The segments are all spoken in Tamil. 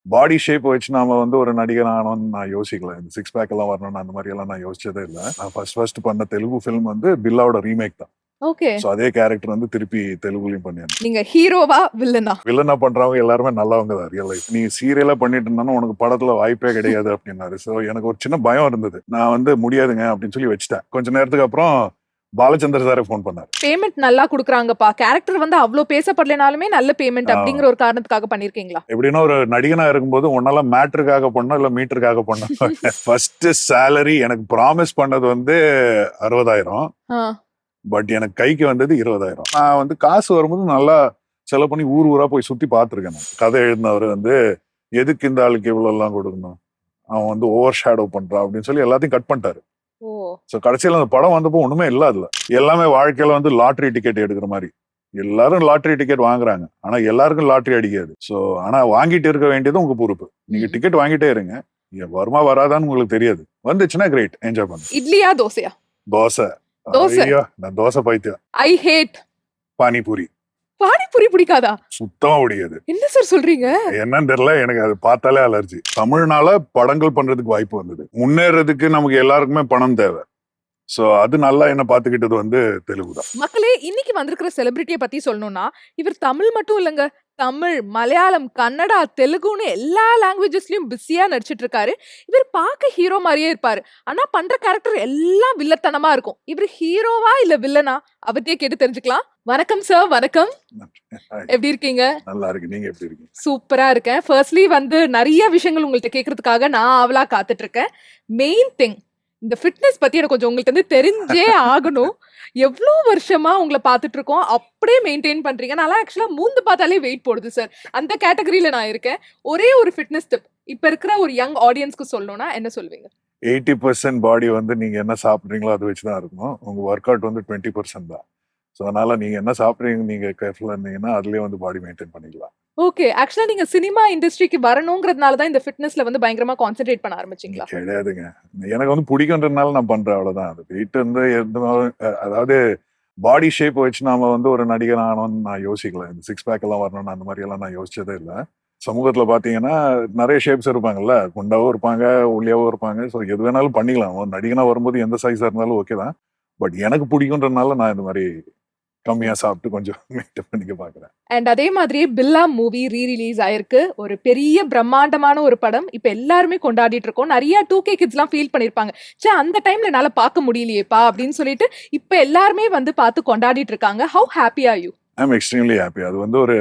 பாடி ஷேப் வச்சு நாம வந்து ஒரு நடிகர் ஆனோம்னு நான் யோசிக்கல. இந்த சிக்ஸ் பேக் எல்லாம் வரணும்னு அந்த மாதிரி எல்லாம் நான் யோசிச்சதே இல்ல. நான் ஃபர்ஸ்ட் பண்ண தெலுங்கு ஃபிலிம் வந்து பில்லாவோட ரீமேக் தான். ஓகே. சோ அதே கேரக்டர் வந்து திருப்பி தெலுங்குலயும் பண்ணிருந்தேன். நீங்க ஹீரோவா வில்லனா? வில்லனா பண்றவங்க எல்லாருமே நல்லவங்க தான் ரியல் லைஃப். நீ சீரியலா பண்ணிட்டு இருந்தாலும் உனக்கு படத்துல வாய்ப்பே கிடையாது அப்படின்னாரு. சோ எனக்கு ஒரு சின்ன பயம் இருந்தது. நான் வந்து முடியாதுங்க அப்படின்னு சொல்லி வச்சுட்டேன். கொஞ்ச நேரத்துக்கு அப்புறம் பாலச்சந்தர் சாரே ஃபோன் பண்ணாரு. பேமெண்ட் நல்லா குடுக்குறாங்கப்பா. கேரக்டர் வந்து அவ்ளோ பேசப்படலைனாலுமே நல்ல பேமெண்ட் அப்படிங்கிற ஒரு காரணத்துக்காக பண்ணிருக்கீங்களா? எப்படின்னா ஒரு நடிகனா இருக்கும்போது உன்னால மேட்ருக்காக பண்ணோம் இல்ல மீட்டருக்காக பண்ணோம். ஃபர்ஸ்ட் சேலரி எனக்கு ப்ராமிஸ் பண்ணது வந்து 60,000. பட் எனக்கு கைக்கு வந்தது 20,000. நான் வந்து காசு வரும்போது நல்லா செலவு பண்ணி ஊர் ஊரா போய் சுத்தி பார்த்துருக்கேன். நான் கதை எழுதினவர் வந்து எதுக்கு இந்த ஆளுக்கு இவ்வளவு எல்லாம் கொடுக்கணும், அவன் வந்து ஓவர் ஷேடோ பண்றான் அப்படின்னு சொல்லி எல்லாத்தையும் கட் பண்ணிட்டாரு. ஸோ கடைசியில் அந்த படம் வந்தப்போ ஒண்ணுமே இல்ல. அதுல எல்லாமே வாழ்க்கையில வந்து லாட்டரி டிக்கெட் எடுக்கிற மாதிரி. எல்லாரும் லாட்டரி டிக்கெட் வாங்குறாங்க, ஆனா எல்லாருக்கும் லாட்டரி அடிக்காது. ஸோ ஆனா வாங்கிட்டு இருக்க வேண்டியது உங்க பொறுப்பு. நீங்க டிக்கெட் வாங்கிட்டே இருங்க, வருமா வராதான்னு உங்களுக்கு தெரியாது. வந்துச்சுன்னா கிரேட், என்ஜாய் பண்ணுங்க. இட்லியா தோசையா? தோசை. தோசை. ஐயோ, நான் தோசை பைத்தியம். ஐ ஹேட் பானிபூரி. பானிபூரி பிடிக்காதா? சுத்தமா பிடிக்காது. என்ன சார் சொல்றீங்க? என்னன்னு தெரியல, எனக்கு அது பார்த்தாலே அலர்ஜி. தமிழ்னால படங்கள் பண்றதுக்கு வாய்ப்பு வந்தது. முன்னேறதுக்கு நமக்கு எல்லாருக்குமே பணம் தேவை. சோ அது நல்லா என்ன பாத்துக்கிட்டது வந்து தெலுங்கு தான். மக்களே, இன்னைக்கு வந்திருக்கிற செலிபிரிட்டியை பத்தி சொல்லணும்னா, இவர் தமிழ் மட்டும் இல்லங்க, தமிழ், மலையாளம், கன்னடா, தெலுங்குன்னு எல்லா லாங்குவேஜஸ்லயும் பிஸியா நடிச்சிட்டு இருக்காரு. இவர் பார்க்க ஹீரோ மாதிரியே இருப்பாரு, ஆனா பண்ற கேரக்டர் எல்லாம் வில்லத்தனமா இருக்கும். இவர் ஹீரோவா இல்ல வில்லனா? அவத்தையே கேட்டு தெரிஞ்சுக்கலாம். வணக்கம் சார். வணக்கம். எப்படி இருக்கீங்க? நல்லா இருக்கு. நீங்க எப்படி இருக்கீங்க? சூப்பரா இருக்கேன். ஃபர்ஸ்ட்லி வந்து நிறைய விஷயங்கள் உங்கள்ட்ட கேட்கறதுக்காக நான் ஆவலா காத்துட்டு இருக்கேன். மெயின் திங், இந்த ஃபிட்னஸ் பத்தி எனக்கு கொஞ்சம் உங்களுக்கு வந்து தெரிஞ்சே ஆகணும். எவ்வளோ வருஷமா உங்களை பார்த்துட்டு இருக்கோம், அப்படியே மெயின்டைன் பண்றீங்க. நான் ஆக்சுவலா மூந்து பார்த்தாலே வெயிட் போடுது சார். அந்த கேட்டகரியில நான் இருக்கேன். ஒரே ஒரு ஃபிட்னஸ் டிப் இப்ப இருக்கிற ஒரு யங் ஆடியன்ஸ்க்கு சொல்லணும்னா என்ன சொல்வீங்க? 80% பாடி வந்து நீங்க என்ன சாப்பிடுறீங்களோ அதை வச்சுதான் இருக்கணும். உங்க ஒர்க் அவுட் வந்து 20% தான். ஸோ அதனால நீங்க என்ன சாப்பிட்றீங்க, நீங்க கேர்ஃபுல்லா இருந்தீங்கன்னா அதுலயே வந்து பாடி மெயின்டைன் பண்ணிக்கலாம். ஓகே. ஆக்சுவலா நீங்க சினிமா இண்டஸ்ட்ரிக்கு வரணுங்கிறதுனால தான் இந்த ஃபிட்னஸ்ல வந்து பயங்கரமா கான்சென்ட்ரேட் பண்ண ஆரம்பிச்சீங்களா? கிடையாதுங்க. எனக்கு வந்து பிடிக்குன்றதுனால நான் பண்றேன், அவ்வளவுதான். அது வெயிட் வந்து அதாவது பாடி ஷேப் வச்சு நாம வந்து ஒரு நடிகர் ஆனோம்னு நான் யோசிக்கல. இந்த சிக்ஸ் பேக் எல்லாம் வரணும்னு அந்த மாதிரி எல்லாம் நான் யோசிச்சதே இல்லை. சமூகத்துல பாத்தீங்கன்னா நிறைய ஷேப்ஸ் இருப்பாங்கல்ல, குண்டாவும் இருப்பாங்க, ஒல்லியாவும் இருப்பாங்க. ஸோ எது வேணாலும் பண்ணிக்கலாம். ஒரு நடிகனா வரும்போது எந்த சைஸா இருந்தாலும் ஓகே தான். பட் எனக்கு பிடிக்குன்றதுனால நான் இந்த மாதிரி கம்மியா சாப்பிட்டு கொஞ்சம் மெயின்டைன் பண்ணிக்க பாக்குறேன். அண்ட் அதே மாதிரியே பில்லா மூவி ரீ-ரிலீஸ் ஆயிருக்கு. ஒரு பெரிய பிரம்மாண்டமான ஒரு படம். இப்ப எல்லாருமே கொண்டாடிட்டு இருக்கோம். நிறைய 2K கிட்ஸ்லாம் ஃபீல் பண்ணிருப்பாங்க, சே அந்த டைம்ல என்னால பார்க்க முடியலையேப்பா அப்படின்னு சொல்லிட்டு. இப்ப எல்லாருமே வந்து பார்த்து கொண்டாடிட்டு இருக்காங்க. How happy are you? I am extremely happy. அது வந்து ஒரு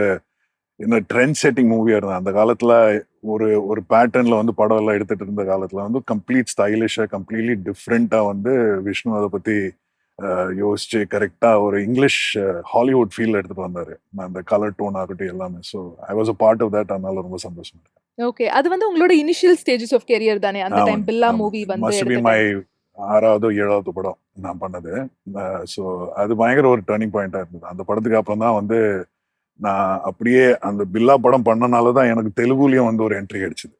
இந்த ட்ரெண்ட் செட்டிங் மூவியா இருந்தது அந்த காலத்துல. ஒரு ஒரு பேட்டர்ன்ல வந்து படம் எல்லாம் எடுத்துட்டு இருந்த காலத்துல வந்து கம்ப்ளீட் ஸ்டைலிஷா, கம்ப்ளீட்லி டிஃப்ரெண்டா வந்து விஷ்ணு அதை பத்தி யோசிச்சு கரெக்டா ஒரு இங்கிலீஷ் ஹாலிவுட் ஃபீல் எடுத்துட்டு வந்தாரு. அந்த கலர் டோன் ஆகட்டும் எல்லாமே. So I was a part of that. அதனால ரொம்ப சந்தோஷமா இருக்கு. ஓகே. அது வந்து உங்களோட இனிஷியல் ஸ்டேஜஸ் ஆஃப் கெரியர் தானே அந்த டைம் பில்லா மூவி வந்து மஸ்ட் பி மை 6வது 7வது படம் நான் பண்ணது. ஸோ அது பயங்கர ஒரு டர்னிங் பாயிண்டா இருந்தது. அந்த படத்துக்கு அப்புறம் தான் வந்து நான் அப்படியே அந்த பில்லா படம் பண்ணனால தான் எனக்கு தெலுங்குலயும் வந்து ஒரு என்ட்ரி அடிச்சது.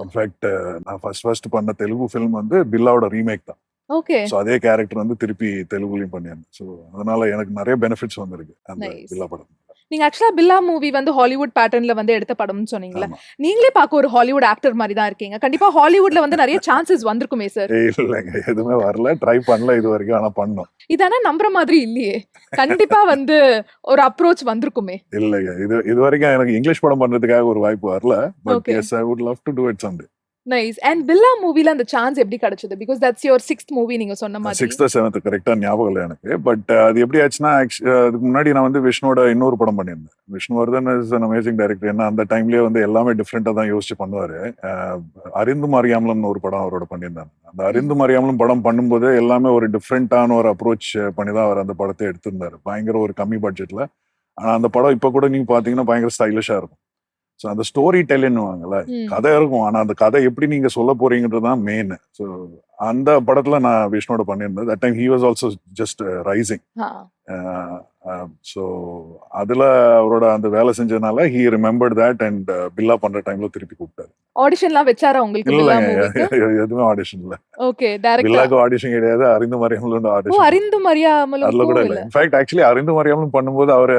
இன்ஃபேக்ட் நான் ஃபர்ஸ்ட் பண்ண தெலுங்கு ஃபிலிம் வந்து பில்லாவோட ரீமேக் தான். ஓகே. சோ அதே கேரக்டர் வந்து திருப்பி தெலுங்குலயும் பண்ணிருந்தேன். சோ அதனால எனக்கு நிறைய பெனிஃபிட்ஸ் வந்திருக்கு அந்த பில்லா படம். நீங்க ஆக்சுவலா பில்லா மூவி வந்து ஹாலிவுட் பேட்டர்ன்ல வந்து எடுத்த படம்னு சொன்னீங்கல்ல, நீங்களே பார்க்க ஒரு ஹாலிவுட் ஆக்டர் மாதிரி தான் இருக்கீங்க. கண்டிப்பா ஹாலிவுட்ல வந்து நிறைய சான்சஸ் வந்திருக்குமே சார்? இல்லைங்க, எதுவுமே வரல, ட்ரை பண்ணல இது வரைக்கும். ஆனா பண்ணோம். இதானே நம்புற மாதிரி இல்லையே. கண்டிப்பா வந்து ஒரு அப்ரோச் வந்திருக்குமே. இல்லைங்க, இது வரைக்கும் எனக்கு இங்கிலீஷ் படம் பண்றதுக்காக ஒரு வாய்ப்பு வரல. But yes, I would love to do it someday. Nice. And Billa மூவில அந்த சான்ஸ் எப்படி கிடைச்சது? Because that's your 6th movie நீங்க சொன்ன மாதிரி. 6th 7th கரெக்டா ஞாபகம் இல்லை எனக்கு. பட் அது எப்படி ஆச்சுன்னா, அதுக்கு முன்னாடி நான் வந்து விஷ்ணுவோட இன்னொரு படம் பண்ணியிருந்தேன். Vishnuvardhan is an amazing director. ஏன்னா அந்த டைம்லயே வந்து எல்லாமே டிஃப்ரெண்டா தான் யோசிச்சு பண்ணுவாரு. அறிந்தும் அறியாமலும் ஒரு படம் அவரோட பண்ணியிருந்தாங்க. அந்த அறிந்தும் அறியாமலும் படம் பண்ணும்போது எல்லாமே ஒரு டிஃப்ரெண்டான ஒரு அப்ரோச் பண்ணி தான் அவர் அந்த படத்தை எடுத்திருந்தாரு. பயங்கர ஒரு கம்மி பட்ஜெட்ல. ஆனா அந்த படம் இப்ப கூட நீங்க பாத்தீங்கன்னா பயங்கர ஸ்டைலிஷா இருக்கும். ஸோ அந்த ஸ்டோரி டெல்லின்னுவாங்கல்ல, கதை இருக்கும். ஆனா அந்த கதை எப்படி நீங்க சொல்ல போறீங்கன்றது தான் மெயின். ஸோ அந்த படத்துல நான் விஷ்ணுவோட பண்ணியிருந்தேன். That time he was also just rising. So அதுல அவரோட அந்த வேலை செஞ்சதுனால he remembered that and Billa பண்ற டைம்ல திருப்பி கூப்பிட்டாரு. ஆடிஷன்லாம் வெச்சாரா உங்களுக்கு? எதுவுமே ஆடிஷன் இல்ல. ஓகே. டைரக்டா பில்லாக்கு ஆடிஷன் கிடையாது, அறிந்தும் அறியாமலும் ஆடிஷன். அறிந்தும் அறியாமலும் அதுல கூட இல்ல. இன்ஃபேக்ட் ஆக்சுவலி அறிந்தும் அறியாமலும் பண்ணும்போது அவரு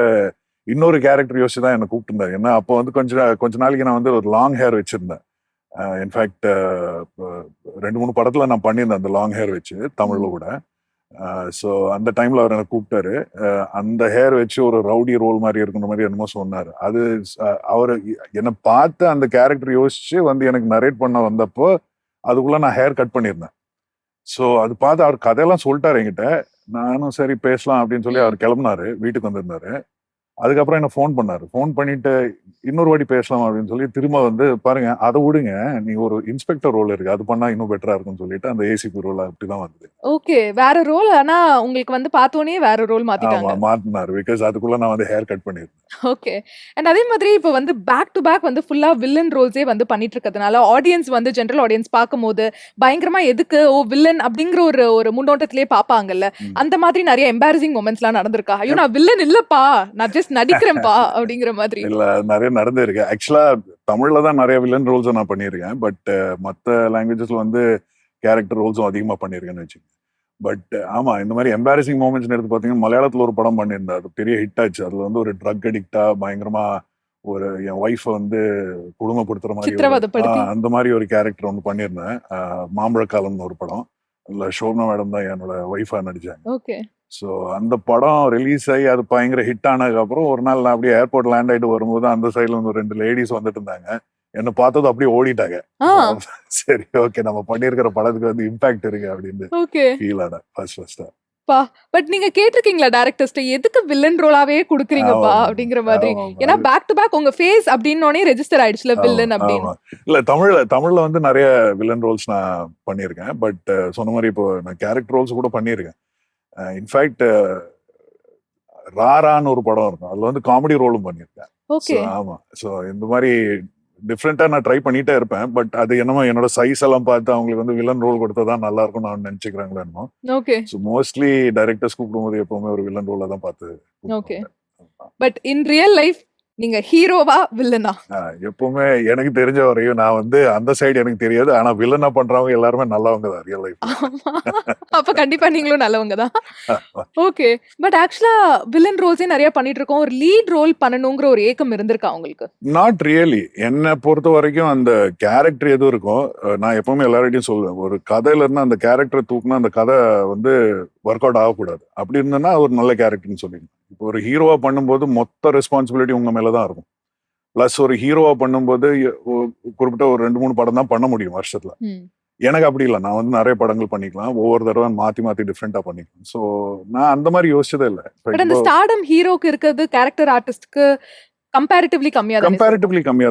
இன்னொரு கேரக்டர் யோசிச்சு தான் என்ன கூப்பிட்டுருந்தாரு. ஏன்னா அப்போ வந்து கொஞ்ச நாளைக்கு நான் வந்து ஒரு லாங் ஹேர் வச்சிருந்தேன். இன்ஃபேக்ட் 2-3 படத்துல நான் பண்ணியிருந்தேன் அந்த லாங் ஹேர் வச்சு, தமிழ்ல கூட. ஸோ அந்த டைம்ல அவர் என்ன கூப்பிட்டாரு. அந்த ஹேர் வச்சு ஒரு ரவுடி ரோல் மாதிரி இருக்கிற மாதிரி என்னமோ சொன்னாரு. அது அவர் என்னை பார்த்து அந்த கேரக்டர் யோசிச்சு வந்து எனக்கு நரேட் பண்ண வந்தப்போ அதுக்குள்ள நான் ஹேர் கட் பண்ணியிருந்தேன். ஸோ அது பார்த்து அவர் கதையெல்லாம் சொல்லிட்டாரு என்கிட்ட. நானும் சரி பேசலாம் அப்படின்னு சொல்லி அவர் கிளம்புனாரு, வீட்டுக்கு வந்திருந்தாரு. அதுக்கப்புறம் என்ன ஃபோன் பண்ணாரு. ஃபோன் பண்ணிட்டு இன்னொரு வாட்டி பேசலாம் அப்படின்னு சொல்லி திரும்ப வந்து பாருங்க, அதை விடுங்க, நீங்க ஒரு இன்ஸ்பெக்டர் ரோல் இருக்கு, அது பண்ணா இன்னும் பெட்டரா இருக்கும்னு சொல்லிட்டு அந்த ஏசிபி ரோல் அப்படிதான் வந்தது. ஓகே. வேற ரோல். ஆனா உங்களுக்கு வந்து பார்த்தோனே வேற ரோல் ஆமா, மாத்திட்டாங்க. மாத்தினாரு. பிகாஸ் அதுக்குள்ள நான் வந்து ஹேர் கட் பண்ணிருந்தேன். ஓகே. அண்ட் அதே மாதிரி இப்ப வந்து பேக் டு பேக் வந்து ஃபுல்லா வில்லன் ரோல்ஸே வந்து பண்ணிட்டு இருக்கிறதுனால ஆடியன்ஸ் வந்து ஜெனரல் ஆடியன்ஸ் பார்க்கும்போது பயங்கரமா எதுக்கு வில்லன் அப்படிங்கிற ஒரு முன்னோட்டத்திலேயே பார்ப்பாங்கல்ல. அந்த மாதிரி நிறைய எம்பாரசிங் மொமெண்ட்ஸ்லாம் நடந்திருக்கா? ஐயோ நான் வில்லன் இல்லப்பா, நான் ஜஸ்ட் நடிக்கிறேன்ப்பா அப்படிங்கிற மாதிரி. இல்ல, நிறைய நடந்திருக்கு. ஆக்சுவலா தமிழ்ல தான் நிறைய வில்லன் ரோல்ஸும் நான் பண்ணியிருக்கேன். பட் மற்ற லாங்குவேஜஸ்ல வந்து கேரக்டர் ரோல்ஸும் அதிகமா பண்ணியிருக்கேன்னு வச்சுக்கோங்க. பட் ஆமா, இந்த மாதிரி எம்பாரசிங் மூமெண்ட்ஸ் எடுத்து பார்த்தீங்கன்னா மலையாளத்துல ஒரு படம் பண்ணியிருந்தேன். அது பெரிய ஹிட் ஆச்சு. அதுல வந்து ஒரு ட்ரக் அடிக்டா பயங்கரமா ஒரு என் ஒய்ஃபை வந்து கொடுமைப்படுத்துற மாதிரி சித்திரவதைப்படுத்தி. அந்த மாதிரி ஒரு கேரக்டர் ஒன்று பண்ணியிருந்தேன். மாம்பழக்காலம்னு ஒரு படம். இல்ல ஷோபனா மேடம் தான் என்னோட ஒய்ஃபா நடிச்சாங்க. ஓகே. ஸோ அந்த படம் ரிலீஸ் ஆகி அது பயங்கர ஹிட் ஆனதுக்கு அப்புறம் ஒரு நாள் நான் அப்படியே ஏர்போர்ட் லேண்ட் ஆயிட்டு வரும்போது அந்த சைட்ல வந்து 2 லேடிஸ் வந்துட்டு இருந்தாங்க. என்ன பார்த்தது அப்படியே ஓடிட்டாங்க. சரி, ஓகே, நம்ம பண்ணியிருக்கிற படத்துக்கு வந்து இம்பாக்ட் இருக்கு அப்படின்னு ஓகே. ஃபீல் ஆனேன் ஃபர்ஸ்டா. பட் நீங்க கேட்டிருக்கீங்களா டைரக்டர்ஸ்ட்ட எதுக்கு வில்லன் ரோலாவே குடுக்குறீங்கப்பா அப்படிங்கிற மாதிரி? ஏன்னா பேக் டு பேக் உங்க ஃபேஸ் அப்படின்னோனே ரெஜிஸ்டர் ஆயிடுச்சுல வில்லன் அப்படின்னு. இல்ல, தமிழ்ல வந்து நிறைய வில்லன் ரோல்ஸ் நான் பண்ணியிருக்கேன். பட் சொன்ன மாதிரி இப்போ நான் கேரக்டர் ரோல்ஸ் கூட பண்ணியிருக்கேன். இன்ஃபேக்ட் ராரான்னு ஒரு படம் இருக்கும், அதுல வந்து காமெடி ரோலும் பண்ணியிருக்கேன். ஓகே. ஆமா. ஸோ இந்த மாதிரி டிஃப்ரெண்டா நான் ட்ரை பண்ணிட்டே இருப்பேன். பட் அது என்னமோ என்னோட சைஸ் எல்லாம் பார்த்து அவங்களுக்கு வந்து வில்லன் ரோல் கொடுத்தா நல்லா இருக்கும் நான் நினைச்சுக்கிறாங்களோ என்னமோ. ஓகே. ஸோ மோஸ்ட்லி டைரக்டர்ஸ் கூப்பிடும்போது எப்பவுமே ஒரு வில்லன் ரோல தான் பார்த்து. Okay. But in real life நீங்க ஹீரோவா வில்லனா? எப்பவுமே எனக்கு தெரிஞ்ச வரையும் நான் வந்து அந்த சைடு எனக்கு தெரியாது. ஆனா வில்லனா பண்றவங்க எல்லாருமே நல்லவங்க தான் ரியல் லைஃப். அப்ப கண்டிப்பா நீங்களும் நல்லவங்க தான். ஓகே. பட் ஆக்சுவலா வில்லன் ரோல்ஸே நிறைய பண்ணிட்டு இருக்கோம். ஒரு லீட் ரோல் பண்ணணுங்கிற ஒரு ஏக்கம் இருந்திருக்கா உங்களுக்கு? Not really. என்னை பொறுத்த வரைக்கும் அந்த கேரக்டர் எதுவும் இருக்கும். நான் எப்பவுமே எல்லார்கிட்டையும் சொல்லுவேன், ஒரு கதையில இருந்து அந்த கேரக்டரை தூக்குனா அந்த கதை வந்து ஒர்க் அவுட் ஆகக்கூடாது. அப்படி இருந்ததுன்னா ஒரு நல்ல கேரக்டர்னு சொல்லிடுங்க. இப்போ ஒரு ஹீரோவா பண்ணும்போது மொத்த ரெஸ்பான்சிபிலிட்டி உங்க மேலதான் இருக்கும். பிளஸ் ஒரு ஹீரோவா பண்ணும்போது குறிப்பிட்ட ஒரு 2-3 படம் தான் பண்ண முடியும் வருஷத்துல. எனக்கு அப்படி இல்லை. நான் வந்து நிறைய படங்கள் பண்ணிக்கலாம். ஒவ்வொரு தடவை மாத்தி டிஃப்ரெண்டா பண்ணிக்கலாம். ஸோ நான் அந்த மாதிரி யோசிச்சதே இல்லை. பட் அந்த ஸ்டார்டம் ஹீரோக்கு இருக்கிறது கேரக்டர் ஆர்டிஸ்ட்க்கு கம்பேரிட்டிவ்லி கம்மியா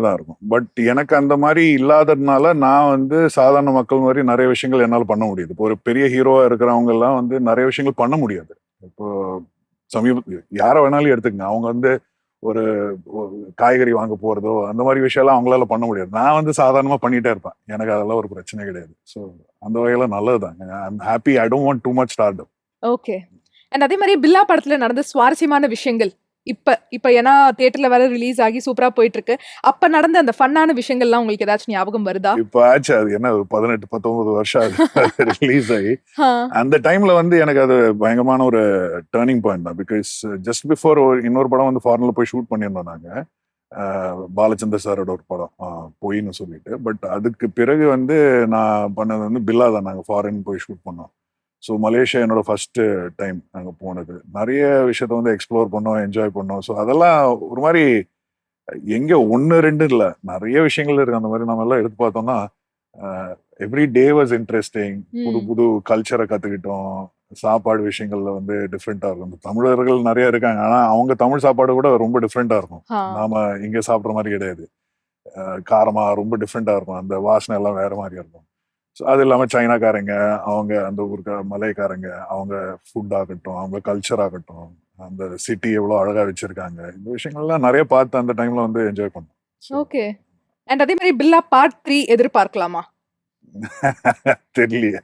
தான் இருக்கும். பட் எனக்கு அந்த மாதிரி இல்லாததுனால நான் வந்து சாதாரண மக்கள் மாதிரி நிறைய விஷயங்கள் என்னால் பண்ண முடியுது. இப்போ ஒரு பெரிய ஹீரோவா இருக்கிறவங்க எல்லாம் வந்து நிறைய விஷயங்கள் பண்ண முடியாது. இப்போ யாரை வேணாலும் எடுத்துக்கங்க, அவங்க வந்து ஒரு காய்கறி வாங்க போறதோ அந்த மாதிரி விஷயம்லாம் அவங்களால பண்ண முடியாது. நான் வந்து சாதாரணமா பண்ணிட்டே இருப்பேன். எனக்கு அதெல்லாம் ஒரு பிரச்சனை கிடையாது. ஸோ அந்த வகையில நல்லதுதான். I'm happy. I don't want too much stardom. Okay. And அதே மாதிரி பில்லா படத்துல நடந்த சுவாரஸ்யமான விஷயங்கள் இப்ப ஏன்னா தியேட்டர்ல வேற ரிலீஸ் ஆகி சூப்பரா போயிட்டு இருக்கு. அப்ப நடந்த அந்த ஃபன்னான விஷயங்கள்லாம் உங்களுக்கு ஏதாச்சும் ஞாபகம் வருதா? இப்ப ஆச்சு, அது என்ன ஒரு 18-19 வருஷம் ரிலீஸ் ஆகி. அந்த டைம்ல வந்து எனக்கு அது பயங்கரமான ஒரு டேர்னிங் பாயிண்ட் தான். பிகாஸ் ஜஸ்ட் பிஃபோர் இன்னொரு படம் வந்து ஃபாரின்ல போய் ஷூட் பண்ணியிருந்தோம் நாங்க. பாலச்சந்தர் சாரோட ஒரு படம் பொய்ன்னு சொல்லிட்டு. பட் அதுக்கு பிறகு வந்து நான் பண்ணது வந்து பில்லா தான். நாங்க ஃபாரின் போய் ஷூட் பண்ணோம். ஸோ மலேசியா என்னோட ஃபர்ஸ்ட் டைம் நாங்கள் போனது. நிறைய விஷயத்த வந்து எக்ஸ்ப்ளோர் பண்ணோம், என்ஜாய் பண்ணோம். ஸோ அதெல்லாம் ஒரு மாதிரி எங்க 1-2 இல்லை, நிறைய விஷயங்கள் இருக்கு. அந்த மாதிரி நம்ம எல்லாம் எடுத்து பார்த்தோம்னா எவ்ரி டே வாஸ் இன்ட்ரெஸ்டிங். புது கல்ச்சரை கத்துக்கிட்டோம். சாப்பாடு விஷயங்கள்ல வந்து டிஃப்ரெண்டா இருக்கும். தமிழர்கள் நிறைய இருக்காங்க, ஆனா அவங்க தமிழ் சாப்பாடு கூட ரொம்ப டிஃப்ரெண்டா இருக்கும். நாம இங்க சாப்பிட்ற மாதிரி கிடையாது. காரமா ரொம்ப டிஃப்ரெண்டா இருக்கும். அந்த வாசனை எல்லாம் வேற மாதிரி இருக்கும். ஸோ அது இல்லாமல் சைனாக்காரங்க, அவங்க அந்த ஊருக்கு மலைக்காரங்க, அவங்க ஃபுட் ஆகட்டும், அவங்க கல்ச்சர் ஆகட்டும், அந்த சிட்டி எவ்வளோ அழகா வச்சிருக்காங்க, இந்த விஷயங்கள்லாம் நிறைய பார்த்து அந்த டைம்ல வந்து என்ஜாய் பண்ணோம். ஓகே. அண்ட் அதே மாதிரி பில்லா பார்ட் 3 எதிர்பார்க்கலாமா? தெரியலையே,